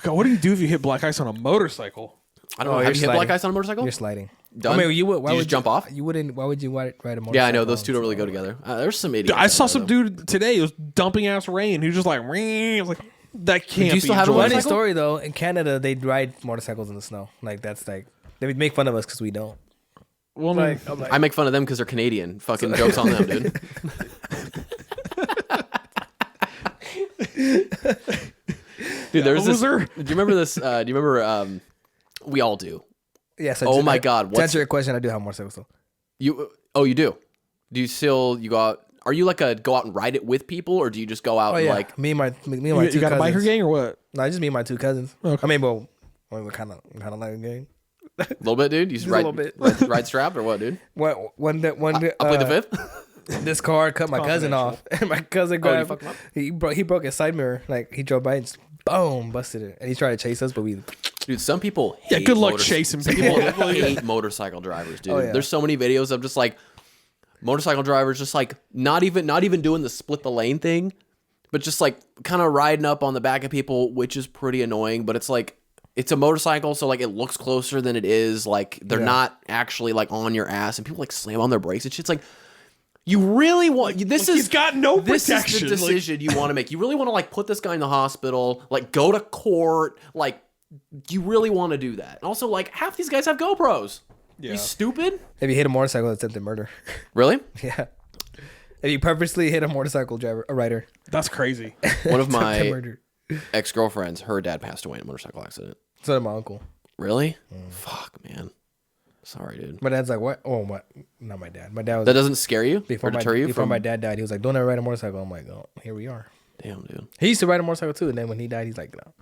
God, what do you do if you hit black ice on a motorcycle? I don't know. Oh, Have you're you hit Black sliding. Ice on a motorcycle? You're sliding. Done? I mean, you would. Why Do you would just jump off? You wouldn't. Why would you ride a motorcycle? Yeah, I know those two don't really go together. There's some idiots. I saw out there, some dude today. It was dumping ass rain. He was just like, I was like, that can't you be still have a enjoyable. Funny motorcycle? story though. In Canada, they ride motorcycles in the snow. Like that's like they would make fun of us because we don't. Well, I mean, Like, I'm like, I make fun of them because they're Canadian. Fucking jokes on them, dude. Dude, there's this. Do Loser. you remember this? Do you remember? We all do. yeah. So Oh just- my God, To what's- answer your question, I do have motorcycles though. You? Oh, you do. Do you still? You go out? Are you like a go out and ride it with people, or do you just go out Oh and yeah, like? me and my you two got a biker cousins. gang or what? No, just me and my two cousins. Okay. I mean, well, we're kind of like a gang. A little bit, dude. You just a ride, little bit. ride strap or what, dude? One I'll play the fifth. This car cut my cousin off, and my cousin Oh, you grabbed. fucked him up? He broke his side mirror. Like he drove by and just boom, busted it. And he tried to chase us, but we. Dude, some people Yeah, hate good luck chasing some people. people hate motorcycle drivers, dude. Oh, yeah. There's so many videos of just like motorcycle drivers just like not even doing the split the lane thing, but just like kind of riding up on the back of people, which is pretty annoying, but it's like it's a motorcycle, so like it looks closer than it is. Like they're not actually like on your ass, and people like slam on their brakes and shit's like you really want this Like, is he's got no this protection. is the decision you want to make. You really want to like put this guy in the hospital, like go to court, like you really want to do that. And also, like half these guys have GoPros. Yeah. You stupid? If you hit a motorcycle, it's attempted murder. Really? Yeah. If you purposely hit a motorcycle rider, That's crazy. One of attempted my murder. ex-girlfriends, her dad passed away in a motorcycle accident. So did my uncle. Really? Fuck, man. Sorry, dude. My dad's like, what? Oh, what? Not my dad. My dad was That doesn't scare you before or deter you before from? my dad died. He was like, don't ever ride a motorcycle. I'm like, oh, here we are. Damn, dude. He used to ride a motorcycle too, and then when he died, he's like, no.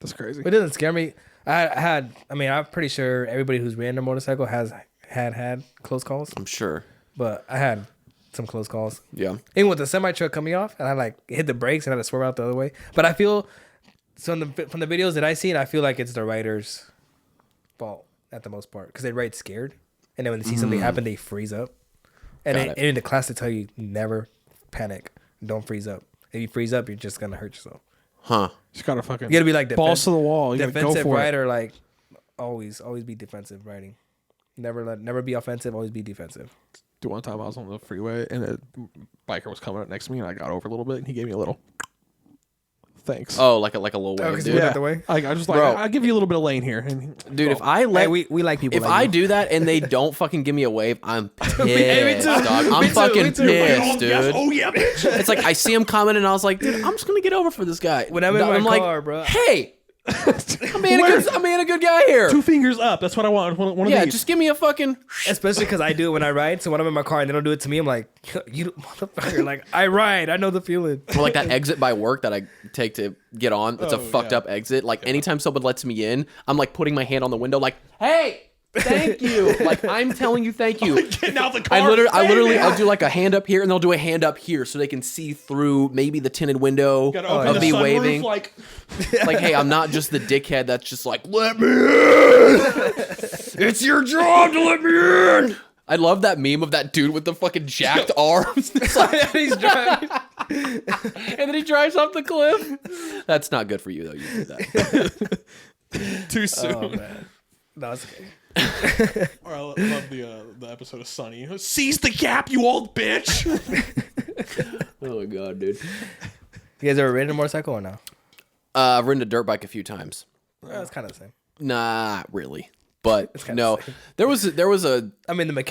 That's crazy. But it doesn't scare me. I'm pretty sure everybody who's ridden a motorcycle has had close calls, I'm sure. but I had some close calls. Yeah. Even with the semi truck coming off, and I like hit the brakes and I had to swerve out the other way. But I feel from the videos that I seen, I feel like it's the rider's fault at the most part because they ride scared, and then when they see something happen, they freeze up. And Got it. in the class, they tell you never panic, don't freeze up. If you freeze up, you're just gonna hurt yourself. Huh. Just gotta fucking You gotta be like balls to the wall. You gotta go defensive for it. rider, like always be defensive riding. Never be offensive. Always be defensive. Dude, one time I was on the freeway and a biker was coming up next to me and I got over a little bit and he gave me a little thanks. Oh, like a little wave, 'cause dude. you went out the way? I just like, Bro. I'll give you a little bit of lane here. And Dude, if I let Hey, we like people. if like I you. do that and they don't fucking give me a wave, I'm pissed, me too. dog. I'm Me too, fucking me too. pissed, dude. yeah, bitch. It's like I see him coming and I was like, dude, I'm just gonna get over for this guy. When I'm in my like, car, bro. Hey, I'm being a good guy here. 2 fingers up. That's what I want. One of Yeah, these. just give me a fucking. Especially because I do it when I ride. So when I'm in my car and they don't do it to me, I'm like, you motherfucker. Like I ride. I know the feeling. Or like that exit by work that I take to get on. It's a fucked up exit. Like anytime someone lets me in, I'm like putting my hand on the window, like, hey. Thank you. Like I'm telling you, thank you. Getting out the car. I literally, I'll do like a hand up here, and they'll do a hand up here, so they can see through maybe the tinted window Gotta open of the me sunroof, waving. like Like, hey, I'm not just the dickhead that's just like, let me in. It's your job to let me in. I love that meme of that dude with the fucking jacked arms. It's like, He's driving. and then he drives off the cliff. That's not good for you, though. You did that. Too soon. Oh man, no, it's okay. Or I love the episode of Sunny. Seize the gap, you old bitch. Oh, my God, dude. You guys ever ridden a motorcycle or no? I've ridden a dirt bike a few times. It's kind of the same. Not really. But no, the same. there was a I mean, it's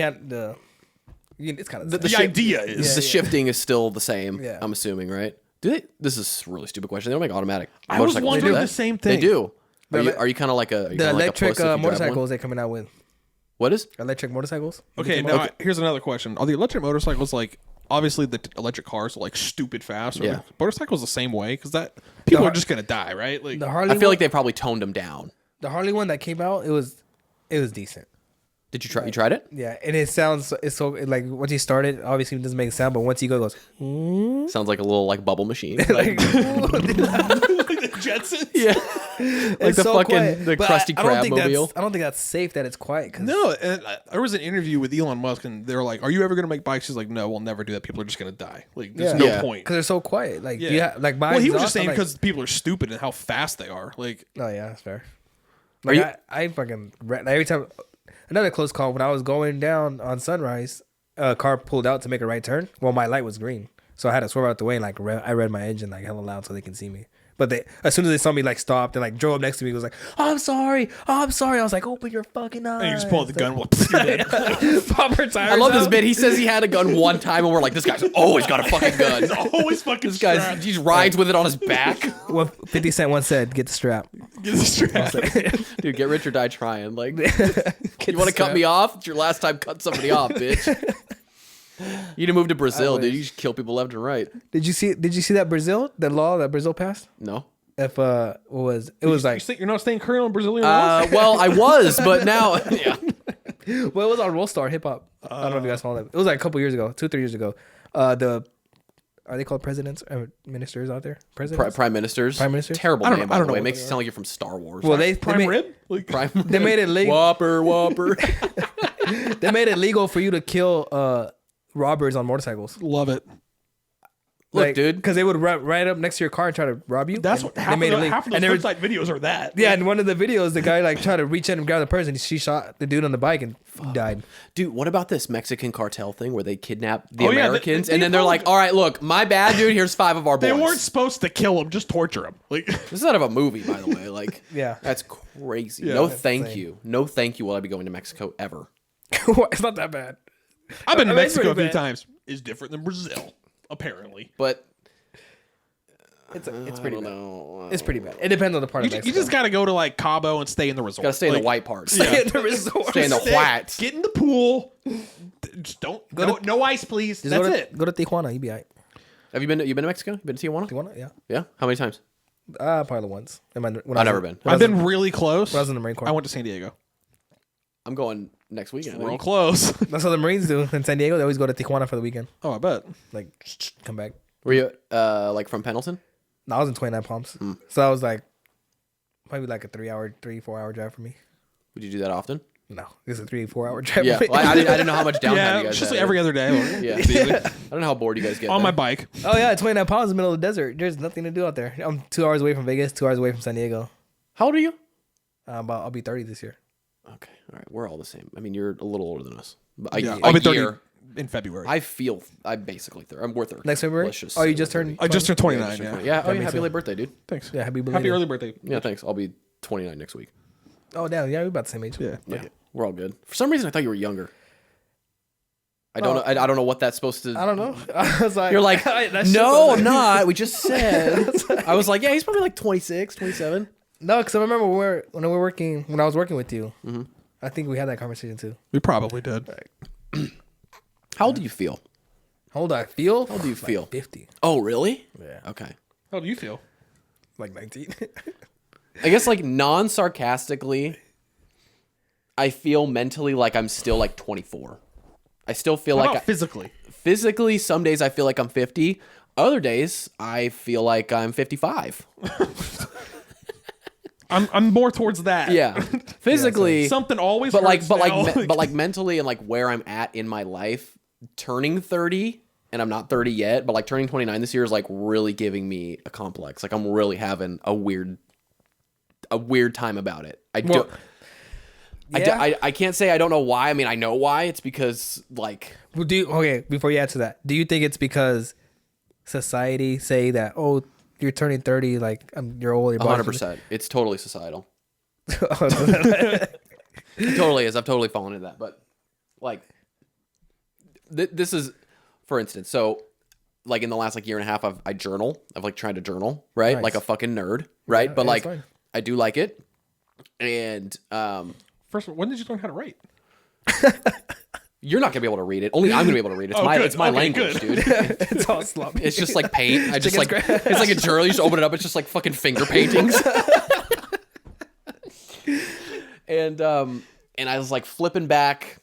kind of the The same. idea is the shifting is still the same. Yeah. I'm assuming, right? Do they? This is a really stupid question. They don't make automatic. I was motorcycles wondering do that? the same They thing. do. The Are you kind of like a The electric puss if you drive one? motorcycles they're coming out with. What is? Electric motorcycles. Okay, now here's another question. Are the electric motorcycles like obviously the electric cars are like stupid fast? Or Yeah. the motorcycles the same way because that people The are just gonna die, right? Like The Harley. I feel one, like they probably toned them down. the Harley one that came out. It was decent. Did you try? You tried it? Yeah, and it's so like once you start it, obviously it doesn't make a sound, but once you go, it goes. Sounds like a little like bubble machine. Like, like the Jetsons. yeah, like the so fucking quiet. the But Krusty I don't Krab think mobile. I don't think that's safe that it's quiet. Cause No, and there was an interview with Elon Musk, and they were like, "Are you ever gonna make bikes?" He's like, "No, we'll never do that. People are just gonna die. Like, there's Yeah. no Yeah. point." Because they're so quiet. Like Yeah. yeah, like my Well, he was exhaust, just saying I'm like, because people are stupid and how fast they are. Like, oh yeah, that's fair. Like you- I fucking like, every time another close call when I was going down on Sunrise, a car pulled out to make a right turn. Well, my light was green, so I had to swerve out the way and like I read my engine like hella loud so they can see me. But they, as soon as they saw me like stopped and like drove up next to me, it was like, "Oh, I'm sorry, oh, I'm sorry." I was like, "Open your fucking eyes." and you just pull out the gun. Well, Pop her tires I love this out. bit. He says he had a gun one time, and we're like, this guy's always got a fucking gun. always fucking This guy's strapped. he just rides with it on his back. Well, 50 Cent once said, "Get the strap." Get the strap. Dude, get rich or die trying. Like, Get you want to the cut strap. me off? It's your last time cutting somebody off, bitch. You need to move to Brazil, dude. wish. You just kill people left and right. Did you see that the law that Brazil passed? No. If what was it was like You're not staying current on Brazilian laws? Well, I was, but now, yeah. well, it was on Roll Star Hip Hop. I don't know if you guys saw that. It was like a couple years ago, 2-3 years ago. Are they called presidents or ministers out there? Presidents. Prime ministers. Prime ministers? Terrible I don't name, know- by I the don't know way. It what makes they it sound like you're from Star Wars. Well, they Prime made, rib? Like, Prime. they made it legal. Whopper. They made it legal for you to kill robbers on motorcycles. love it. Look, dude. because they would right up next to your car and try to rob you. That's and what they half of, made it the, legal. half of And those there was- website videos are that. yeah, in one of the videos, the guy like tried to reach in and grab the person. And she shot the dude on the bike and died. Dude, what about this Mexican cartel thing where they kidnap the Oh, yeah, Americans they and then they're like, all right, look, my bad, dude. Here's 5 of our boys. They weren't supposed to kill him, just torture him. Like, This is out of a movie, by the way. Like, Yeah. that's crazy. Yeah. No, That's thank insane. you. No, thank you. Will I be going to Mexico ever? It's not that bad. I've been to I mean, it's Mexico a pretty few bad. times. Is different than Brazil, apparently. But It's pretty I bad. don't know. It's pretty bad. It depends on the part You, of you Mexico. just got to go to like Cabo and stay in the resort. Gotta stay in Like, the white parts. Stay in the resort. Stay in the white. Get in the pool. Just don't. No ice, please. Just That's go to, it. Go to Tijuana. You be alright. Have you been to Mexico? You been to Tijuana? Tijuana, yeah. Yeah. How many times? Probably once. I've never been. I've been really close. when I was in the Marine Corps. I went to San Diego. I'm going next weekend. I Real think. close. That's what the Marines do in San Diego. They always go to Tijuana for the weekend. Oh, I bet. Like, come back. Were you like from Pendleton? No, I was in 29 Palms. So I was like, probably like a 3-4 hour drive for me. Would you do that often? No, it's a 3-4 hour drive Yeah. for me. Well, I didn't know how much downtime Yeah, you guys just had. every other day. Yeah. It's easy. I don't know how bored you guys get On my there. bike. Oh, yeah, 29 Palms in the middle of the desert. There's nothing to do out there. I'm 2 hours away from Vegas, 2 hours away from San Diego. How old are you? I'll be 30 this year. Okay. All right. We're all the same. I mean, you're a little older than us. Yeah, A I'll be 30 year. in February. I'm basically 30. I'm worth 30. Next February? Let's just Oh, you say just turned? 30. I just turned 29. Yeah. Yeah. Oh, That yeah. makes Happy sense. late birthday, dude. Thanks. Yeah, happy Happy belated. early birthday. Yeah, thanks. I'll be 29 next week. Oh, damn. Yeah, we're about the same age. Yeah. Yeah. We're all good. For some reason, I thought you were younger. I don't know. I don't know what that's supposed to. I don't know. I was like, You're like, that shit no, was I'm like- not. We just said. I was like, yeah, he's probably like 26, 27. No, because I remember when I was working with you, I think we had that conversation too. We probably did. How old do you feel? How old do I feel? How old do you feel? 50. Oh, really? Yeah. Okay. How do you feel? Like 19. I guess like non-sarcastically, I feel mentally like I'm still like 24. I still feel How like about physically? physically, some days I feel like I'm 50. Other days I feel like I'm 55. I'm more towards that. Yeah, physically, Something always but hurts now. but like mentally and like where I'm at in my life, turning 30, and I'm not 30 yet, but like turning 29 this year is like really giving me a complex. Like I'm really having a weird time about it. I can't say I don't know why. I mean, I know why. It's because like. Well, before you answer that, do you think it's because society say that, oh, you're turning 30, like you're old, your 100%. It's totally societal. It totally is. I've totally fallen into that. But like, this is, for instance, so like in the last like year and a half, I journal. I've like tried to journal, right? Nice. Like a fucking nerd, right? Yeah, but like, fine. I do like it. And First of all, when did you learn how to write? you're not gonna be able to read it. Only I'm gonna be able to read it. It's my language, dude. It's all sloppy. It's just like paint. I just like it's like a journal. You just open it up. It's just like fucking finger paintings. and I was like flipping back,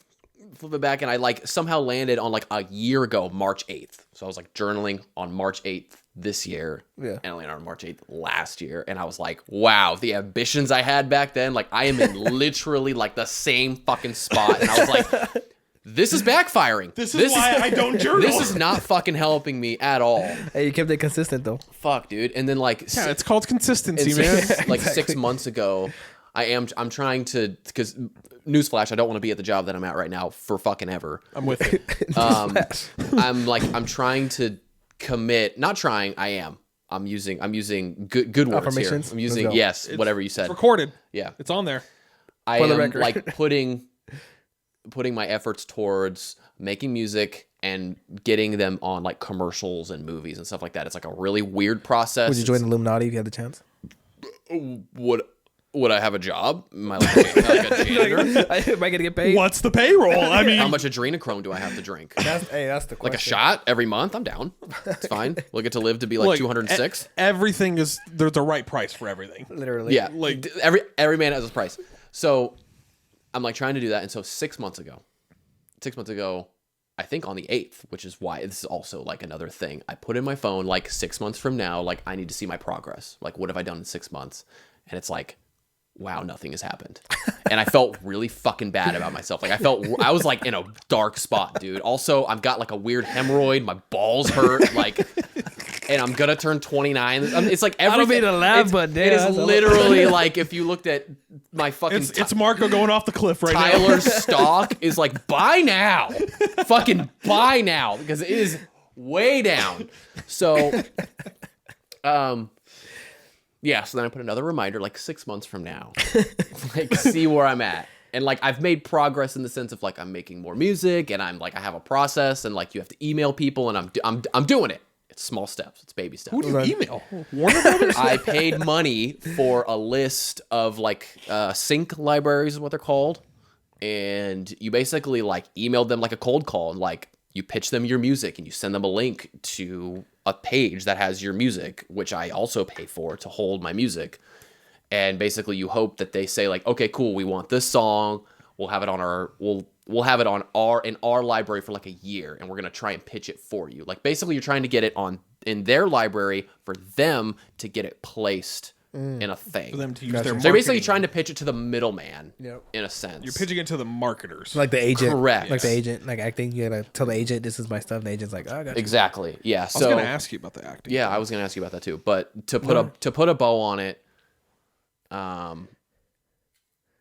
and I like somehow landed on like a year ago, March 8th. So I was like journaling on March 8th this year, and I landed on March 8th last year, and I was like, wow, the ambitions I had back then, like I am in literally like the same fucking spot, and I was like, this is backfiring. This is why I don't journal. This is not fucking helping me at all. Hey, you kept it consistent though. Fuck, dude. And then like, yeah, it's called consistency, and man. like 6 months ago, I'm trying to, because newsflash, I don't want to be at the job that I'm at right now for fucking ever. I'm with you. I'm trying to commit. Not trying. I am. I'm using good words here. I'm using whatever you said. It's recorded. Yeah, it's on there. I am like putting my efforts towards making music and getting them on like commercials and movies and stuff like that. It's like a really weird process. Would you join Illuminati if you had the chance? Would I have a job? Am I like a janitor? Am I gonna get paid? What's the payroll? I mean, how much adrenochrome do I have to drink? That's the question. Like a shot every month? I'm down. It's fine. We'll get to live to be like 206. Everything is there's a right price for everything. Literally. Yeah, like every man has his price. So I'm like trying to do that, and so 6 months ago, I think on the 8th, which is why this is also like another thing. I put in my phone like 6 months from now, like I need to see my progress. Like what have I done in 6 months? And it's like, wow, nothing has happened. And I felt really fucking bad about myself. Like I was like in a dark spot, dude. Also, I've got like a weird hemorrhoid. My balls hurt. Like, and I'm gonna turn 29. It's like everything. I don't mean to laugh, but it is literally like if you looked at my fucking. It's Marco going off the cliff right now. Tyler's stock is like buy now, fucking buy now because it is way down. So, yeah, so then I put another reminder like 6 months from now, like see where I'm at. And like I've made progress in the sense of like I'm making more music and I'm like I have a process and like you have to email people and I'm doing it. It's small steps. It's baby steps. Who do you email? Warner Brothers? I paid money for a list of like sync libraries is what they're called. And you basically like emailed them like a cold call and like you pitch them your music and you send them a link to a page that has your music, which I also pay for to hold my music. And basically you hope that they say like, okay, cool, we want this song. We'll have it on in our library for like a year and we're going to try and pitch it for you. Like basically you're trying to get it in their library for them to get it placed in a thing. For them to use Gotcha. their So they're basically marketing. trying to pitch it to the middleman Yep. in a sense. You're pitching it to the marketers. Like the agent. Correct. Like the agent. Like acting. You gotta tell the agent this is my stuff. And the agent's like, oh, I got you. Exactly. Yeah. I was So going to ask you about the acting. yeah, I was going to ask you about that too. But to put a bow on it,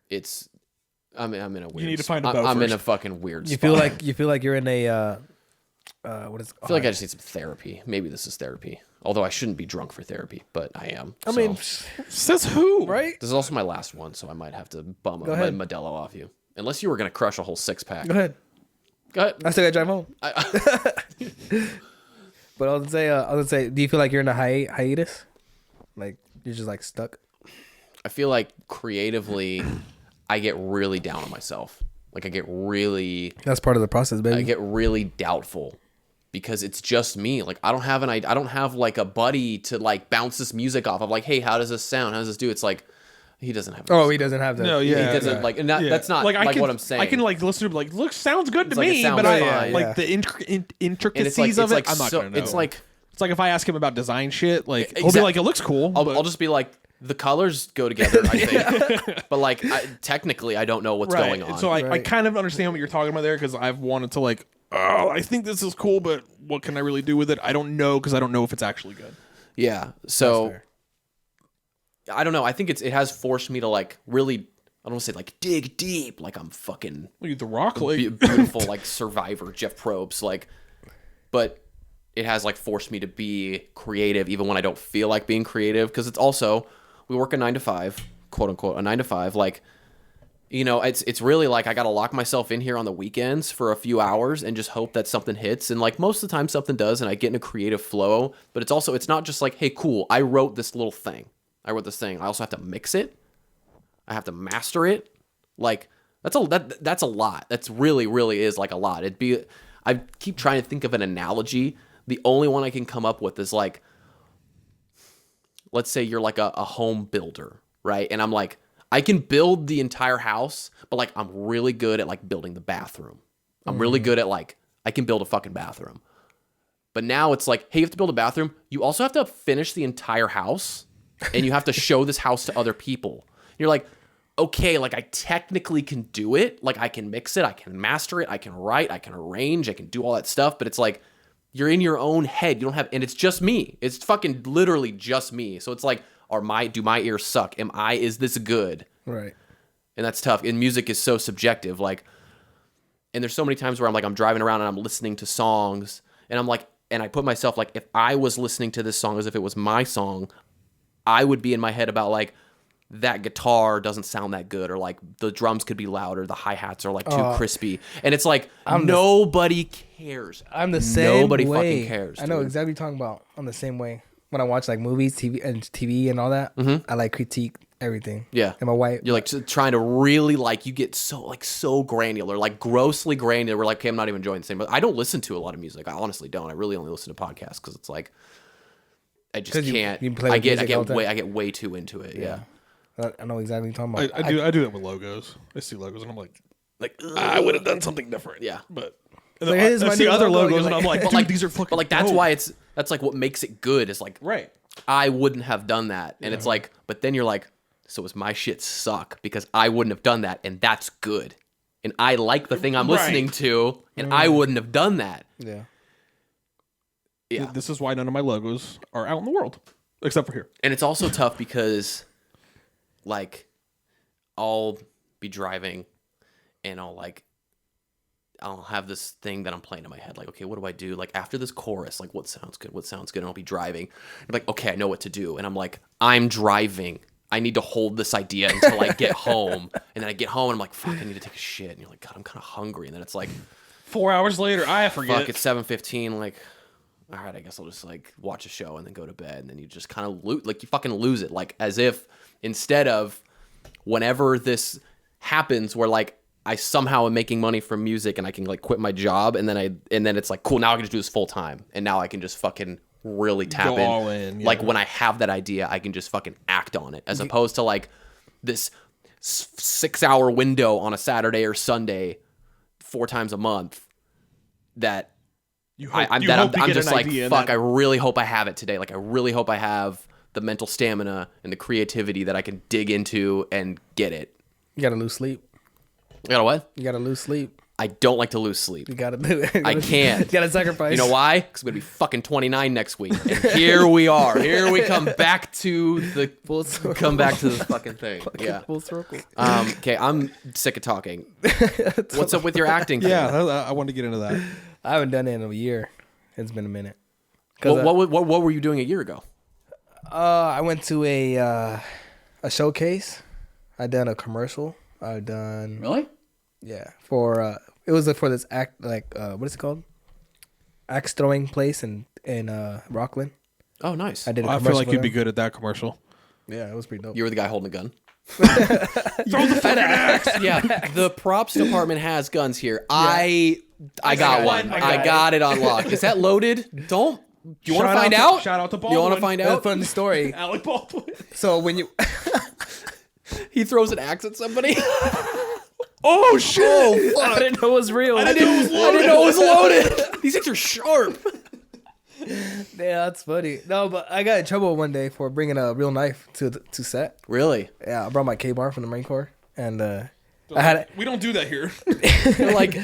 it's I'm in a weird. You need to find a bow I'm in first. a fucking weird. You spot. feel like you're in a what is it? I feel like I just need some therapy. Maybe this is therapy. Although I shouldn't be drunk for therapy, but I am. I mean, Says who? right? This is also my last one, so I might have to bum Go a ahead. Modelo off you. Unless you were gonna crush a whole 6-pack. Go ahead. Go ahead. I still gotta drive home. But I was gonna say, do you feel like you're in a hiatus? Like you're just like stuck? I feel like creatively, I get really down on myself. Like I get That's part of the process, baby. I get really doubtful because it's just me. Like I don't have like a buddy to like bounce this music off of. Like, hey, how does this sound? How does this do? It's like he doesn't have. Oh, he doesn't have that. No, yeah. He doesn't like. And that's not like I can, what I'm saying. I can like listen to it, like, look, sounds good to It's like, it me, sounds but I fine. like Yeah. the And intricacies of it. I'm not so, gonna know. It's like if I ask him about design shit, like he'll be Exact- like, it looks cool. I'll just be like, The colors go together, I think. But like, technically, I don't know what's going on. So I kind of understand what you're talking about there because I've wanted to like, oh, I think this is cool, but what can I really do with it? I don't know because I don't know if it's actually good. Yeah. So I don't know. I think it has forced me to like really, I don't want to say like dig deep, like I'm fucking Look at The Rock, like beautiful, like Survivor, Jeff Probst, like, but it has like forced me to be creative even when I don't feel like being creative because it's also. We work a 9 to 5, quote unquote, a 9 to 5. Like, you know, it's really like I got to lock myself in here on the weekends for a few hours and just hope that something hits. And like most of the time something does and I get in a creative flow. But it's not just like, hey, cool, I wrote this little thing. I wrote this thing. I also have to mix it. I have to master it. Like, that's a lot. That's really is like a lot. I keep trying to think of an analogy. The only one I can come up with is like, let's say you're like a home builder, right? And I'm like, I can build the entire house, but like I'm really good at like building the bathroom. I'm really good at like, I can build a fucking bathroom. But now it's like, hey, you have to build a bathroom. You also have to finish the entire house and you have to show this house to other people. You're like, okay, like I technically can do it. Like I can mix it. I can master it. I can write. I can arrange. I can do all that stuff. But it's like, you're in your own head. You don't have, and it's just me. It's fucking literally just me. So it's like, do my ears suck? Is this good? Right. And that's tough. And music is so subjective. Like, and there's so many times where I'm driving around and I'm listening to songs and I'm like, and I put myself like, if I was listening to this song as if it was my song, I would be in my head about like, that guitar doesn't sound that good, or like the drums could be louder, the hi-hats are like too crispy. And it's like, nobody cares. I'm the same Nobody way. fucking cares. I know dude. exactly what you're talking about. I'm the same way. When I watch like movies, TV and all that, I like critique everything. Yeah. And my wife, You're like trying to really like, you get so granular, like grossly granular. We're like, okay, I'm not even enjoying the same. But I don't listen to a lot of music. I honestly don't. I really only listen to podcasts because it's like, I just can't. You play I with music all get the time. I get way too into it. Yeah. I know exactly what you're talking about. I do that with logos. I see logos and I'm like I would have done something different. Yeah. But Like, I see other logos and I'm like, But dude, these are fucking. But like that's dope. why that's like what makes it good is like Right. I wouldn't have done that. And it's like, but then you're like, so is my shit suck because I wouldn't have done that and that's good. And I like the thing I'm listening to and I wouldn't have done that. Yeah. Yeah. This is why none of my logos are out in the world except for here. And it's also tough because like I'll be driving and I'll have this thing that I'm playing in my head. Like, okay, what do I do? Like after this chorus, like what sounds good? What sounds good? And I'll be driving. I'm like, okay, I know what to do. And I'm like, I'm driving. I need to hold this idea until I get home. And then I get home and I'm like, fuck, I need to take a shit. And you're like, God, I'm kind of hungry. And then it's like 4 hours later, I forget. fuck, it's 7:15. Like, all right, I guess I'll just like watch a show and then go to bed. And then you just kind of you fucking lose it. Like as if instead of whenever this happens where like I somehow am making money from music and I can like quit my job and then it's like, cool, now I can just do this full time. And now I can just fucking really tap Go all in, yeah. Like when I have that idea, I can just fucking act on it as opposed to like this 6-hour window on a Saturday or Sunday 4 times a month that I'm just like, fuck, I really hope I have it today. Like I really hope I have the mental stamina and the creativity that I can dig into and get it. You gotta lose sleep. You gotta what? You gotta lose sleep. I don't like to lose sleep. You gotta do it. I can't. You gotta sacrifice. You know why? Because I'm gonna be fucking 29 next week. And here we are. Here we come back to the fucking thing. Yeah. Full circle. Okay, I'm sick of talking. What's up with your acting thing? Yeah, I wanted to get into that. I haven't done it in a year. It's been a minute. What were you doing a year ago? I went to a showcase. I done a commercial. I done Really? Yeah, for it was for this act what is it called? Axe throwing place in Rockland. Oh, nice. I did. I feel like you'd be good at that commercial. Yeah, it was pretty dope. You were the guy holding a gun. Throw the fucking axe. Yeah, the props department has guns here. Yeah. I got one. I got it on lock. Is that loaded? Do you want to find out? Shout out to Baldwin. You want to find out? Funny story. Alec Baldwin. So when you he throws an axe at somebody. Oh shit! Oh, fuck. I didn't know it was real. I didn't know it was loaded. These things are sharp. Yeah, that's funny. No, but I got in trouble one day for bringing a real knife to set. Really? Yeah, I brought my K-bar from the Marine Corps, and I had We don't do that here. They're like,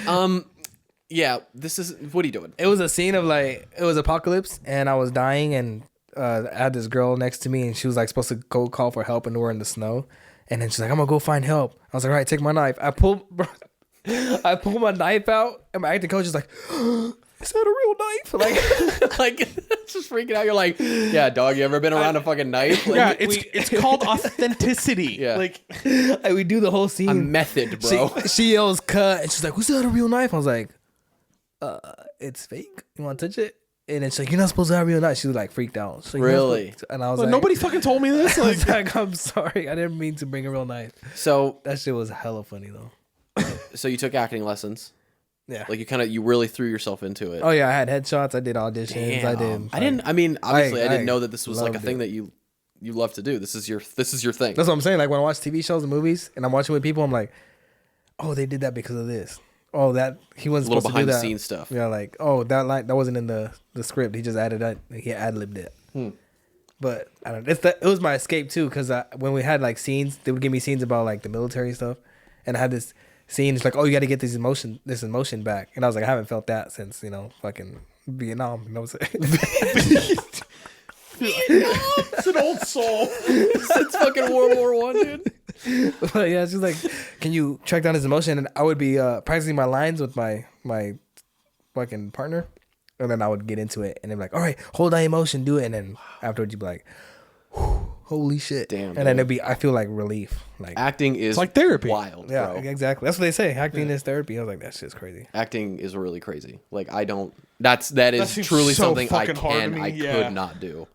yeah, this is, what are you doing? it was a scene of like it was apocalypse, and I was dying, and I had this girl next to me, and she was like supposed to go call for help, and we were in the snow, and then she's like, "I'm gonna go find help." I was like, "All right, take my knife." I pulled my knife out, and my acting coach is like, "Is that a real knife?" Like, Like, just freaking out. You're like, yeah, dog, you ever been around a fucking knife? Like, Yeah, it's called authenticity. Yeah. Like we do the whole scene. a method, bro. She yells cut, and she's like, "Was that a real knife?" I was like, "It's fake. You want to touch it?" And then she's like, "You're not supposed to have a real knife." She was like freaked out. She's like, "You're not Really? supposed to-" And I was Well, like, nobody fucking told me this. I Like, was like, "I'm sorry. I didn't mean to bring a real knife." So, That shit was hella funny though. you took acting lessons. Yeah. Like, you really threw yourself into it. Oh yeah, I had headshots. I did auditions. I mean, obviously, I didn't I know that this was like a loved thing it. that you love to do. This is your thing. That's what I'm saying. Like when I watch TV shows and movies, and I'm watching with people, I'm like, "Oh, they did that because of this. Oh, that he wasn't Little supposed to do behind the that." scenes stuff. Yeah, like, "Oh, that line that wasn't in the script. He just added that. He ad libbed it." But I don't. It was my escape too, because when we had like scenes, they would give me scenes about like the military stuff, and I had this scene. It's like, "Oh, you got to get this emotion back," and I was like, "I haven't felt that since fucking Vietnam." You know what I'm saying? it's an old soul. It's fucking World War One, dude. But yeah, she's like, "Can you track down his emotion?" And I would be practicing my lines with my fucking partner, and then I would get into it, and they're like, "All right, hold that emotion, do it," and then afterwards you'd be like, "Whew, holy shit!" Damn, and then I feel like relief, like Acting is like therapy. wild, yeah, bro. exactly. That's what they say. Acting is therapy. I was like, that shit's crazy. Acting is really crazy. Like, that is seems truly so something I fucking hard to me, yeah. could not do.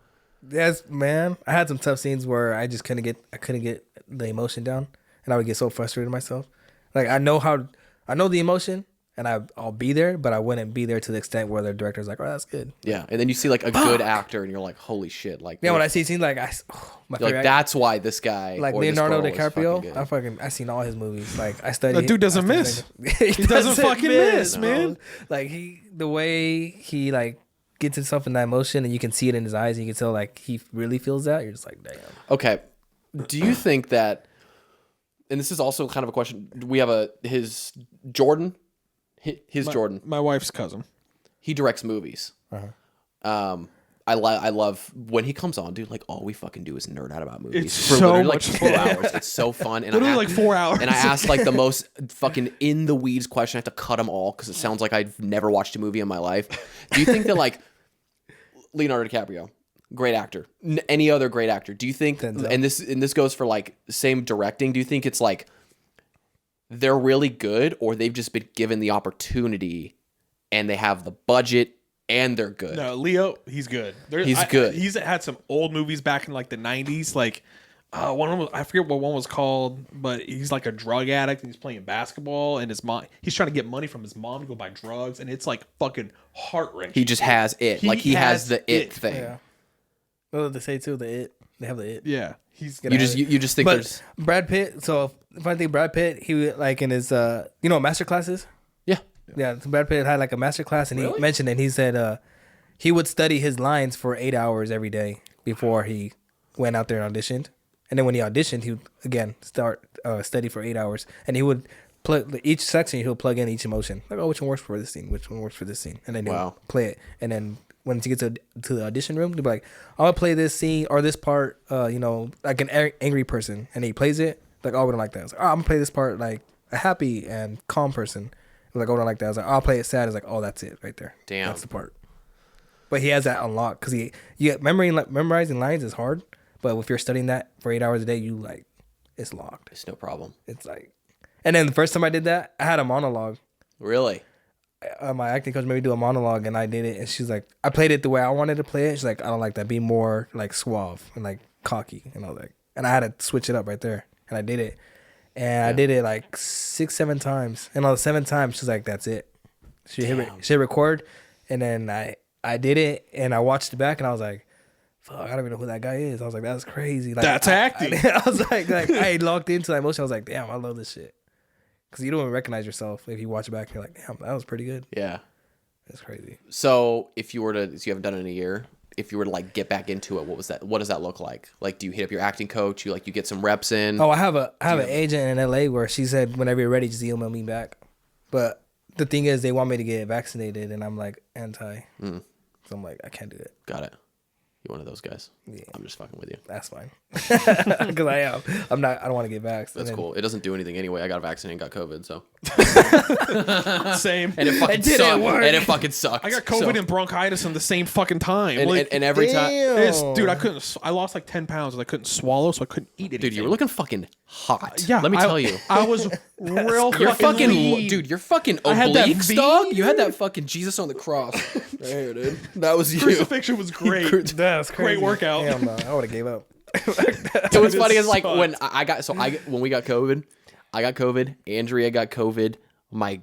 Yes, man. I had some tough scenes where I just couldn't get the emotion down, and I would get so frustrated with myself. Like I know the emotion, and I'll be there, but I wouldn't be there to the extent where the director's like, "Oh, that's good." Yeah, and then you see like a good actor, and you're like, holy shit! Like, Yeah, when I see scenes like you're like, that's why this guy, like or this Leonardo girl is DiCaprio, fucking good. I seen all his movies. Like I studied. That dude doesn't miss. He doesn't fucking miss, bro. man. Like the way he like gets himself in that emotion, and you can see it in his eyes, and you can tell like he really feels that. You're just like, damn. Okay, do you think that? And this is also kind of a question. We have his Jordan. His Jordan. My wife's cousin. He directs movies. I love when he comes on, dude. Like, all we fucking do is nerd out about movies It's for so literally much like fun. 2 hours. It's so fun. And Literally like 4 hours. And I asked like the most fucking in the weeds question. I have to cut them all because it sounds like I've never watched a movie in my life. Do you think that like Leonardo DiCaprio, great actor, any other great actor? Do you think? Denzel. And this goes for like same directing. Do you think it's like they're really good, or they've just been given the opportunity and they have the budget and they're good? No, Leo, he's good. He's good. He's had some old movies back in like the 90s. Like one of them, I forget what one was called, but he's like a drug addict and he's playing basketball, and his mom, he's trying to get money from his mom to go buy drugs, and it's like fucking heart-wrenching. He just has it. He has the it thing. Yeah. Well, they say too, they have the it. Yeah. He's Gonna have it. You just think But there's Brad Pitt. So if I think Brad Pitt, he like in his master classes. yeah. Yeah, so Brad Pitt had like a master class, and he mentioned it. And he said he would study his lines for 8 hours every day before he went out there and auditioned. And then when he auditioned, he would again start study for 8 hours, and he would plug each section. He'll plug in each emotion, like, oh, which one works for this scene, which one works for this scene, and then he'll play it. And then when he gets to the audition room, they'll be like, I'm gonna play this scene or this part, like an angry person, and he plays it like, oh, we don't like that. I was like, oh, I'm gonna play this part like a happy and calm person. Like, oh, I don't like that. I was like, I'll play it sad. It's like, oh, that's it right there. Damn. That's the part. But he has that unlocked because memorizing lines is hard. But if you're studying that for 8 hours a day, it's locked. It's no problem. It's like, and then the first time I did that, I had a monologue. Really? My acting coach made me do a monologue, and I did it. And she's like, I played it the way I wanted to play it. She's like, I don't like that. Be more like suave and like cocky and all that. And I had to switch it up right there, and I did it. And I did it like 6-7 times, and on the 7th time, she's like, "That's it." She hit record, and then I did it, and I watched it back, and I was like, "Fuck, I don't even know who that guy is." I was like, "That's crazy." Like, That's acting. I was like I locked into that emotion. I was like, "Damn, I love this shit." Because you don't even recognize yourself if you watch it back. And you're like, "Damn, that was pretty good." Yeah. That's crazy. So if you were to, you haven't done it in a year. if you were to like get back into it, what does that look like? Like, do you hit up your acting coach? You get some reps in? Oh, I have an agent in LA where she said whenever you're ready, just email me back. But the thing is, they want me to get vaccinated, and I'm like anti. So I'm like, I can't do it. Got it. You one of those guys? Yeah. I'm just fucking with you. That's fine. Because I am. I'm not. I don't want to get vaxxed. That's cool. It doesn't do anything anyway. I got vaccinated and got COVID, so. Same. And it fucking sucked. And it fucking sucked. I got COVID and bronchitis in the same fucking time. And every time. Dude, I lost like 10 pounds and I couldn't swallow, so I couldn't eat anything. Dude, you were looking fucking hot. Yeah. Let me tell you. I was real You're fucking lean. dude, you're fucking had that obliques, V. dog. You had that fucking Jesus on the cross. Right here, dude. That was you. Crucifixion was great. That's crazy. Great workout. Damn, no, I would have gave up. So what's funny is sucked. like when when we got COVID, I got COVID, Andrea got COVID, my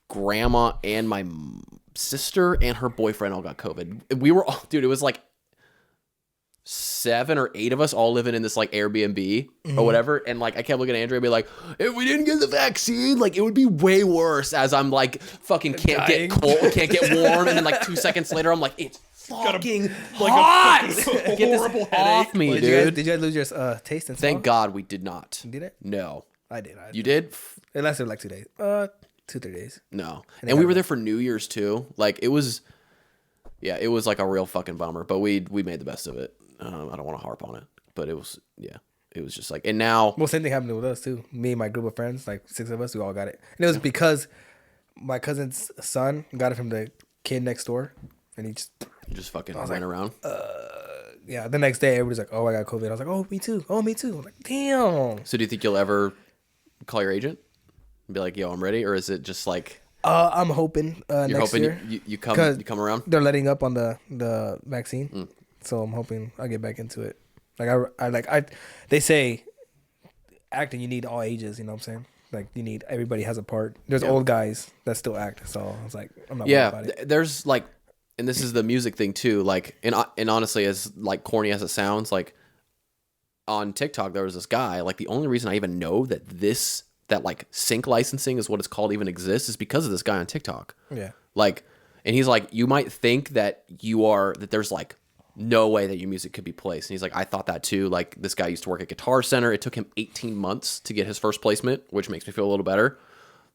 grandma and my sister and her boyfriend all got COVID. We were all, dude, it was like 7 or 8 of us all living in this like Airbnb or whatever. And like, I kept looking at Andrea and be like, if we didn't get the vaccine, like it would be way worse, as I'm like fucking can't Dying. get cold, can't get warm. And then like 2 seconds later, I'm like, it's fucking like hot. a fucking Get this horrible off headache. me, Did dude. you guys lose your taste and smell? Thank God we did not. You did it? No. I did. You did? It lasted like 2 days. 2-3 days. No. And we were there for New Year's too. Like it was like a real fucking bummer, but we made the best of it. I don't want to harp on it, but it was just like, and now. Well, same thing happened with us too. Me and my group of friends, like 6 of us, we all got it. And it was because my cousin's son got it from the kid next door, and he just fucking went around. Yeah, the next day everybody's like, "Oh, I got COVID." I was like, "Oh, me too. Oh, me too." I'm like, "Damn." So do you think you'll ever call your agent and be like, "Yo, I'm ready," or is it just like I'm hoping you're next hoping year you come around? they're letting up on the vaccine, so I'm hoping I get back into it. Like they say acting, you need all ages. You know what I'm saying? Like you need, everybody has a part. There's old guys that still act. So I was like, I'm not worried about it. There's like, and this is the music thing too. Like, and honestly, as like corny as it sounds, like on TikTok there was this guy. Like the only reason I even know that like sync licensing is what it's called even exists is because of this guy on TikTok. Yeah. Like, and he's like, you might think that that there's like no way that your music could be placed. And he's like, I thought that too. Like this guy used to work at Guitar Center. It took him 18 months to get his first placement, which makes me feel a little better,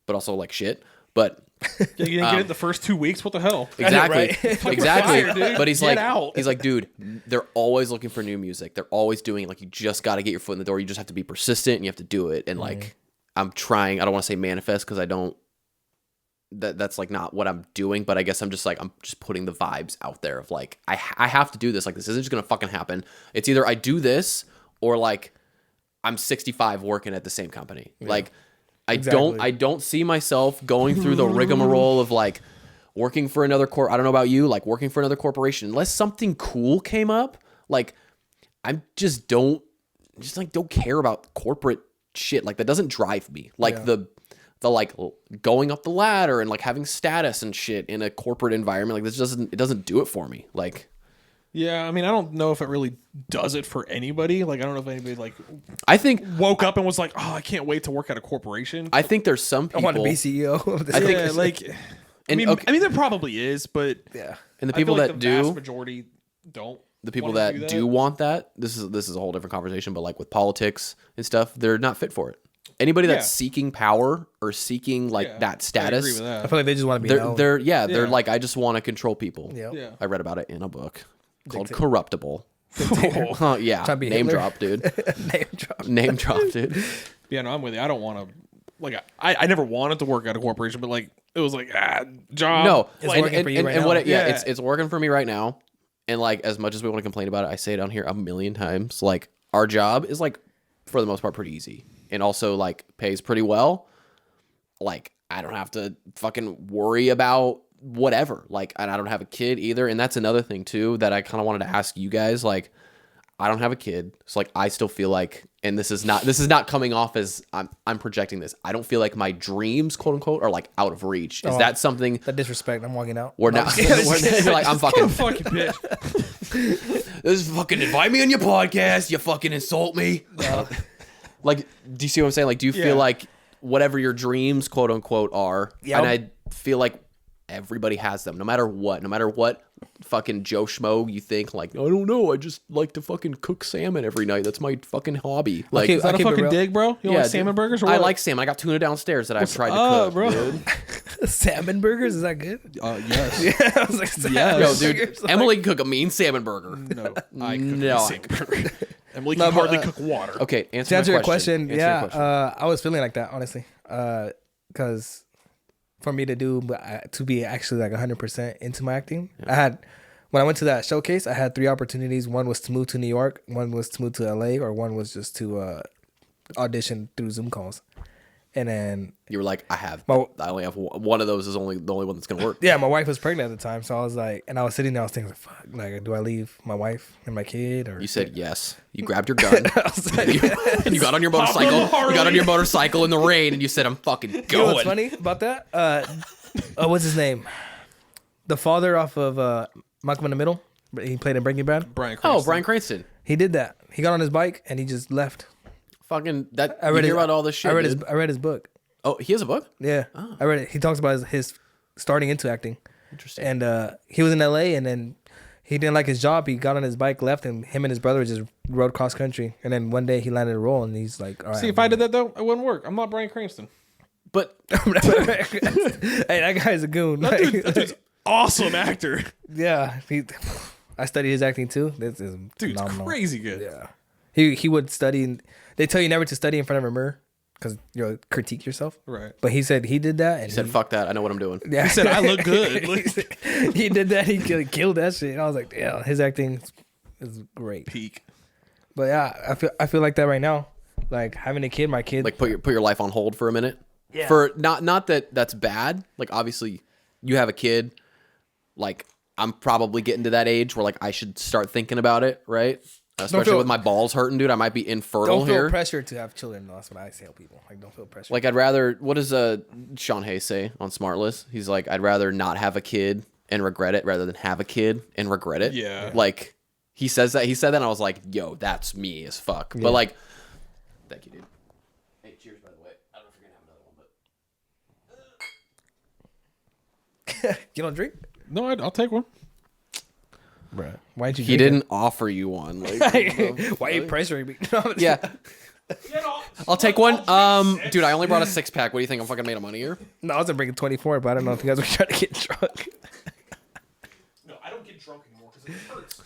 but also like shit. But You didn't get it the first 2 weeks? What the hell? exactly, exactly. Fired, dude. But he's Get like, out. dude, they're always looking for new music. They're always doing like, you just got to get your foot in the door. You just have to be persistent and you have to do it. And like, I'm trying. I don't want to say manifest because I don't. That's like not what I'm doing. But I guess I'm just putting the vibes out there of like, I have to do this. Like this isn't just gonna fucking happen. It's either I do this or like I'm 65 working at the same company. Yeah. Like I don't see myself going through the rigmarole of like working for another I don't know about you, like working for another corporation unless something cool came up. Like I don't care about corporate shit. Like that doesn't drive me. Like the like going up the ladder and like having status and shit in a corporate environment, like this doesn't do it for me. Like, yeah, I mean, I don't know if it really does it for anybody. Like, I don't know if anybody like I think woke up and was like, oh, I can't wait to work at a corporation. I think there's some people I want to be CEO of this. I think yeah, like, I mean, there probably is, but yeah. And the people I feel that like do, the vast majority don't. the people wanna that do want that, this is a whole different conversation. But like with politics and stuff, they're not fit for it. Anybody that's seeking power or seeking like that status, I agree with that. I feel like they just want to be known. they're like, I just want to control people. Yeah. I read about it in a book called Corruptible. Yeah, Trying to be name Hitler. drop, dude. Name drop. Name drop, dude. Yeah, no, I'm with you. I don't want to. Like, I never wanted to work at a corporation, but like, it was like job. No, It's working for you right now. It's working for me right now. And like, as much as we want to complain about it, I say it on here a million times. Like, our job is like, for the most part, pretty easy, and also like pays pretty well. Like, I don't have to fucking worry about whatever. Like, and I don't have a kid either, and that's another thing too that I kind of wanted to ask you guys. Like, I don't have a kid, so like I still feel like, and this is not coming off as I'm projecting this. I don't feel like my dreams, quote unquote, are like out of reach. Is that something? That disrespect. I'm walking out. Or not? You're like, I'm fucking bitch. This is fucking invite me on your podcast. You fucking insult me. Like, do you see what I'm saying? Like, do you feel like whatever your dreams, quote unquote, are? Yeah. And I feel like everybody has them, no matter what fucking Joe Schmo, you think like, I don't know, I just like to fucking cook salmon every night. That's my fucking hobby. Like, Okay, Is that a keep it fucking real. dig, bro? You like salmon dude. burgers or I what? like salmon. I got tuna downstairs that I've tried to up, cook, bro? dude. Salmon burgers, is that good? Yes. Yeah, I was like, salmon Yes. Yo, burgers. dude, Emily can cook a mean salmon burger. No, I cook No. salmon burger. Emily No, can but, hardly cook water. Okay, To answer answer my your question, Answer your question. I was feeling like that honestly, because for me to be actually like 100% into my acting, when I went to that showcase, I had 3 opportunities. One was to move to New York, one was to move to LA, or one was just to audition through Zoom calls. And then You were like, I only have one of those is the only one that's gonna work. yeah, my wife was pregnant at the time, so I was like, and I was sitting there, I was thinking, like, fuck, like, do I leave my wife and my kid, or You said yes. You grabbed your gun. I was like, And you got on your motorcycle. You got on your motorcycle in the rain, and you said, "I'm fucking You know going." what's funny about that? What's his name? The father off of Malcolm in the Middle. He played in Breaking Bad. Bryan Cranston. Oh, Bryan Cranston. He did that. He got on his bike and he just left. Fucking that. I read you hear his, about all this shit. I read dude. I read his book. Oh, he has a book. Yeah, I read it. He talks about his starting into acting. Interesting. And he was in LA, and then he didn't like his job. He got on his bike, left, and him and his brother just rode cross country. And then one day he landed a role, and he's like, "All right." See, if I did that though, it wouldn't work. I'm not Bryan Cranston. But hey, that guy's a goon. That dude's awesome actor. Yeah, I studied his acting too. This is Dude's phenomenal. crazy good. Yeah, he would study. They tell you never to study in front of a mirror because critique yourself. Right. But he said he did that, and he said, "Fuck that. I know what I'm doing." yeah, He said, "I look good." he did that. He killed that shit. And I was like, yeah, his acting is great. Peak. But yeah, I feel like that right now. Like having a kid, my kid. Like put your life on hold for a minute. Yeah. For not that that's bad. Like obviously, you have a kid. Like I'm probably getting to that age where like I should start thinking about it, right? Especially with my balls hurting, dude. I might be infertile don't feel here. pressure to have children. No, that's what I tell people. Like, don't feel pressure. Like I'd rather. What does Sean Hayes say on Smartless? He's like, I'd rather not have a kid and regret it rather than have a kid and regret it. Yeah. Like he says that. He said that, and I was like, yo, that's me as fuck. But like, thank you, dude. Hey, cheers, by the way. I don't know if you're gonna have another one, but you don't drink, No, I'll take one. bro. Why didn't you? he drink didn't offer you one. Like, it? Why are you pressuring me? yeah. I'll take one. Dude, I only brought a 6-pack. What do you think? I'm fucking made of money here. No, I was gonna bring 24, but I don't know if you guys were trying to get drunk. No, I don't get drunk anymore because it hurts.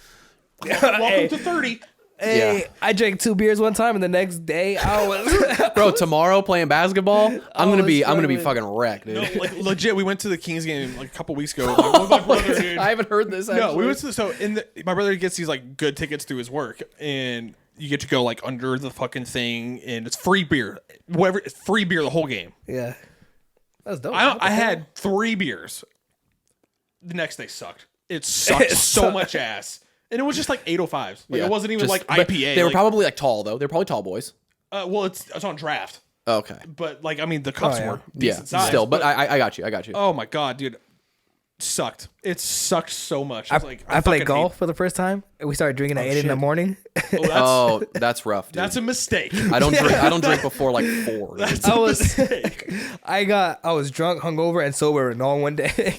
Welcome Welcome to 30. Hey, Yeah. I drank 2 beers one time, and the next day I was. Bro, tomorrow playing basketball, I'm gonna be struggling. fucking wrecked, dude. No, like legit, we went to the Kings game like a couple weeks ago. With my brother, dude. I haven't heard this. Actually. No, we went to my brother gets these like good tickets through his work, and you get to go like under the fucking thing, and it's free beer, whatever, it's free beer the whole game. Yeah, that's dope. I had 3 beers. The next day sucked. It sucked so much ass, and it was just like 805s. Like it wasn't even like but IPA. They were like, probably like tall though. They're probably tall boys. well, it's on draft, Okay. but like I mean the cups yeah. were Yeah. decent size. Still, but I got you. I got you. oh my god, dude, sucked. It sucked so much. I Like played fucking golf for the first time. And we started drinking at 8 in the shit. morning. Oh, that's rough, dude. That's a mistake. I don't drink. I don't drink before like 4. dude. I was drunk, hungover, and sober in all one day.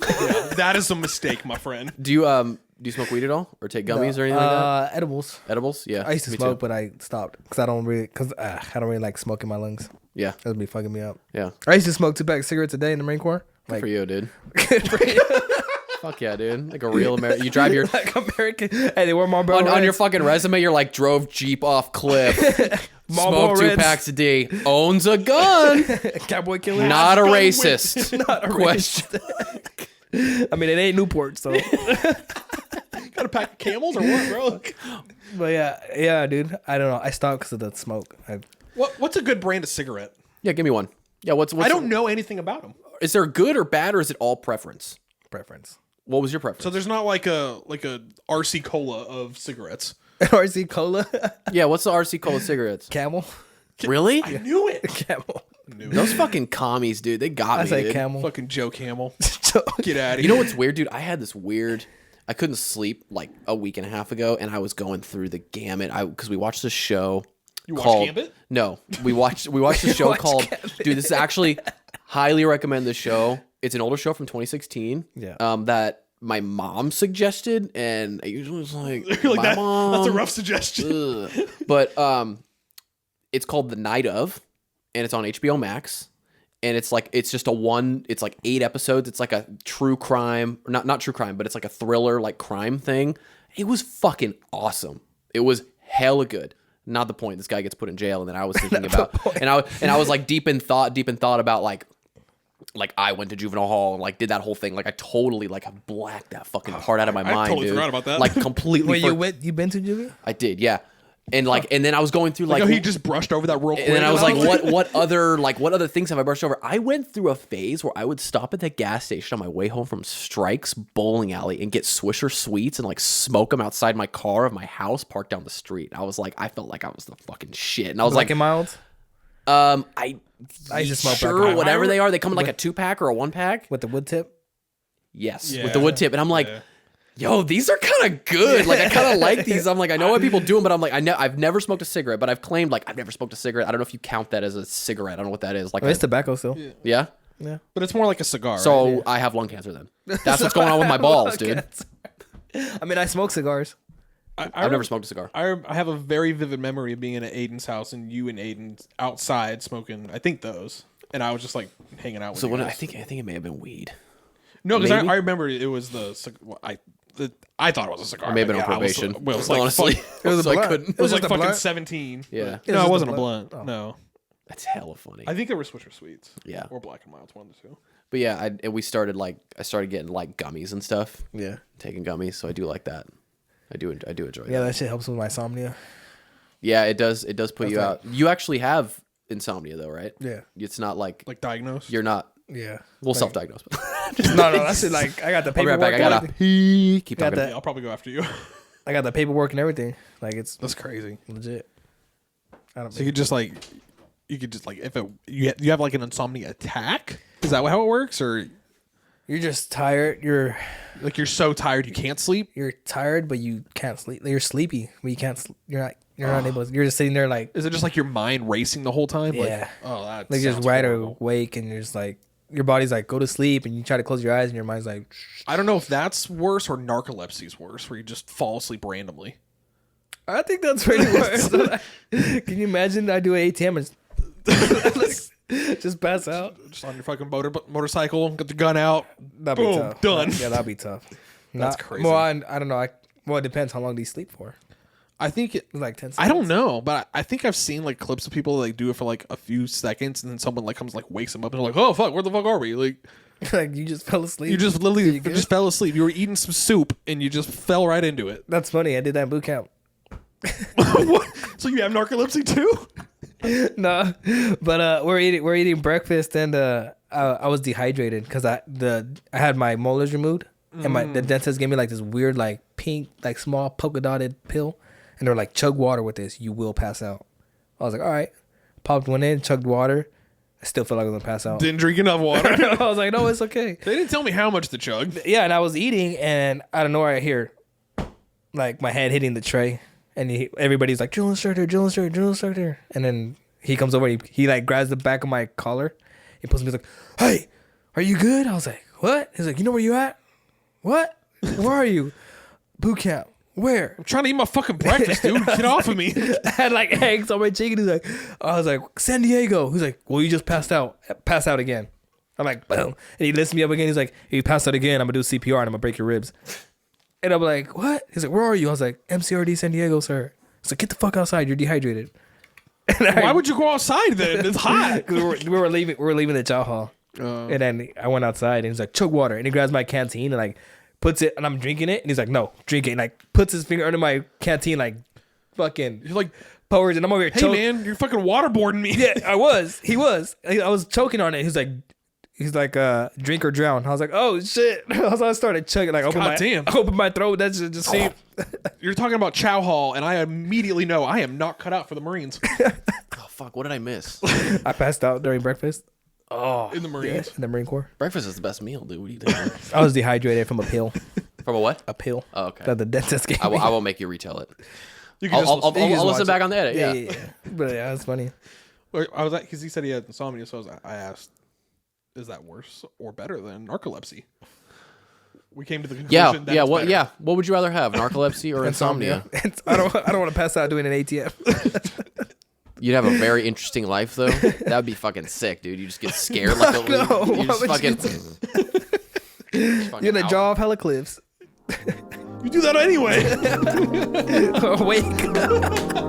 That is a mistake, my friend. Do you smoke weed at all, or take gummies or anything like that? Edibles. Edibles? Yeah. I used to me smoke, too. but I stopped because I don't really like smoking my lungs. Yeah. That would be fucking me up. Yeah. I used to smoke 2 packs of cigarettes a day in the Marine Corps. Good for you, dude. Good for you. Fuck yeah, dude. Like a real American. You drive your Like American. Hey, they were Marlboro on your Reds. fucking resume. You're like drove Jeep off cliff. Marlboro Smoke 2 Reds. packs a day. Owns a gun. Cowboy killer. Not a Gun racist. Not a Question. I mean, it ain't Newport, so. Got a pack of Camels or what, bro? But yeah, dude. I don't know. I stopped because of the smoke. What's a good brand of cigarette? Yeah, give me one. Yeah, what's I don't know anything about them. Is there good or bad, or is it all preference? Preference. What was your preference? So there's not like a RC Cola of cigarettes. RC Cola. Yeah, what's the RC Cola cigarettes? Camel. Really? I knew it. Camel. Those fucking commies, dude. They got I me, say dude. Camel. Fucking Joe Camel. Get out of here. You know what's weird, dude? I had this weird. I couldn't sleep like a week and a half ago, and I was going through the gamut. Because we watched this show. You watched called, Gambit? No, we watched a show watched called. Gambit. Dude, this is actually highly recommend this show. It's an older show from 2016. Yeah. That my mom suggested, and I usually was like, You're like my mom. that's a rough suggestion. Ugh. But it's called The Night Of, and it's on HBO Max. And it's like it's like 8 episodes. It's like a true crime, not true crime, but it's like a thriller, like crime thing. It was fucking awesome. It was hella good. Not the point. This guy gets put in jail, and then I was thinking about, and I was like deep in thought about like I went to juvenile hall and like did that whole thing. Like I totally like blacked that fucking part out of my mind. totally dude. forgot about that. Like completely. Wait, you been to juvie? I did, yeah. And like, and then I was going through like, he just brushed over that real quick. and then I was like, what other things have I brushed over? I went through a phase where I would stop at the gas station on my way home from Strike's bowling alley and get Swisher Sweets and like smoke them outside my car of my house parked down the street. I was like, I felt like I was the fucking shit. And I was Black like, and Milds? I just smoke sure, Black and whatever Mild. they are. They come in like a 2-pack or a 1-pack. With the wood tip? Yes, Yeah. with the wood tip. And I'm like, Yeah. yo, these are kind of good. Like I kind of like these. I'm like, I know what people do them, but I'm like, I've never smoked a cigarette, but I've claimed like I've never smoked a cigarette. I don't know if you count that as a cigarette. I don't know what that is. Like, It's tobacco still. yeah. Yeah. But it's more like a cigar. So right? I have lung cancer then. That's what's going on with my balls, dude. I mean, I smoke cigars. I've never smoked a cigar. I have a very vivid memory of being at Aiden's house and you and Aiden outside smoking. I think those, and I was just like hanging out with. So you when guys. I think it may have been weed. No, because Maybe? I remember it was I thought it was a cigar. I may have been Like, on yeah, I was- probation. well, it was like honestly, fuck- It was a so I blunt. couldn't. it was just like a fucking blunt? 17. Yeah. No, just it a wasn't a blunt. blunt. Oh. No, That's hella funny. I think they were Swisher Sweets. Yeah. or Black and Milds, one of the two. But yeah, I started getting like gummies and stuff. Yeah. Taking gummies, so I do like that. I do enjoy Yeah, that. that shit helps with my insomnia. Yeah, it does put you That's out. You actually have insomnia though, right? Yeah. It's not like Like diagnosed. you're not. Yeah. We'll Like- self-diagnose. No, that's it. Like, I got the I'll be right paperwork. back. I gotta everything. pee. Keep Got talking. that. Yeah, I'll probably go after you. I got the paperwork and everything. Like, it's That's crazy. legit. I don't So you could just like if you have like an insomnia attack. Is that how it works, or You're just tired. You're like you're so tired you can't sleep? tired, but you can't sleep. You're sleepy, but you can't. You're not able. You're just sitting there like Is it just like your mind racing the whole time? Yeah. Like, oh, that like just sounds wide horrible. awake, and you're just like your body's like go to sleep, and you try to close your eyes, and your mind's like. I don't know if that's worse or narcolepsy is worse, where you just fall asleep randomly. I think that's pretty worse. Can you imagine? I do an ATM and just pass out. Just on your fucking motorcycle, get the gun out. That'd Boom, be tough. done. Yeah, that'd be tough. That's crazy. Well, I don't know. Well, it depends how long do you sleep for. I think Like 10 seconds. I don't know, but I think I've seen like clips of people that like do it for like a few seconds, and then someone like comes like wakes them up and they're like, "Oh fuck, where the fuck are we?" Like Like you just fell asleep. you just literally You good? just fell asleep. You were eating some soup and you just fell right into it. That's funny. I did that in boot camp. What? So you have narcolepsy too? No, but we're eating breakfast, and I was dehydrated because I had my molars removed, and the dentist gave me like this weird like pink like small polka dotted pill, and they were like, chug water with this, you will pass out. I was like, all right, popped one in, chugged water. I still feel like I was gonna pass out. Didn't drink enough water. I was like, no, it's okay. They didn't tell me how much to chug. Yeah, and I was eating, and out of nowhere I hear like my head hitting the tray, and everybody's like, drill instructor, and then he comes over, he like grabs the back of my collar, he pulls me, he's like, hey, are you good? I was like, what? He's like, you know where you at? What? Where are you? Boot camp. Where? I'm trying to eat my fucking breakfast, dude. Get off of me. I had like eggs on my chicken. He's like, I was like, San Diego. He's like, well, you just passed out. Pass out again. I'm like, boom. And he lifts me up again. He's like, if you pass out again, I'm gonna do CPR and I'm gonna break your ribs. And I'm like, what? He's like, where are you? I was like, MCRD San Diego, sir. He's like, get the fuck outside. You're dehydrated. Why would you go outside then? It's hot. we were leaving the chow hall. And then I went outside and he's like, chug water. And he grabs my canteen and like puts it, and I'm drinking it. And he's like, no, drink it. And like puts his finger under my canteen, like fucking You're like, powers. And I'm over here hey man, you're fucking waterboarding me. Yeah, I was. He was. I was choking on it. He's like, drink or drown. I was like, oh shit. I started chugging. Like, I opened my throat. That's just see. You're talking about Chow Hall, and I immediately know I am not cut out for the Marines. Oh fuck! What did I miss? I passed out during breakfast. Oh, In the Marines. In the Marine Corps. breakfast is the best meal, dude. What are you doing? I was dehydrated from a pill. From a what? A pill. Oh, okay. That the dentist gave I me. won't make you retell it. You can I'll you just listen watch back it. on the edit. Yeah, Yeah. yeah. But yeah, it's funny. I was because he said he had insomnia, so I asked, "Is that worse or better than narcolepsy?" we came to the Yeah, conclusion. yeah, it's what? better. Yeah, what would you rather have, narcolepsy or insomnia? I don't want to pass out doing an ATM. You'd have a very interesting life, though. That would be fucking sick, dude. You just get scared like a No, you why just would fucking. You're in the jaw of hella cliffs. You do that anyway. Awake.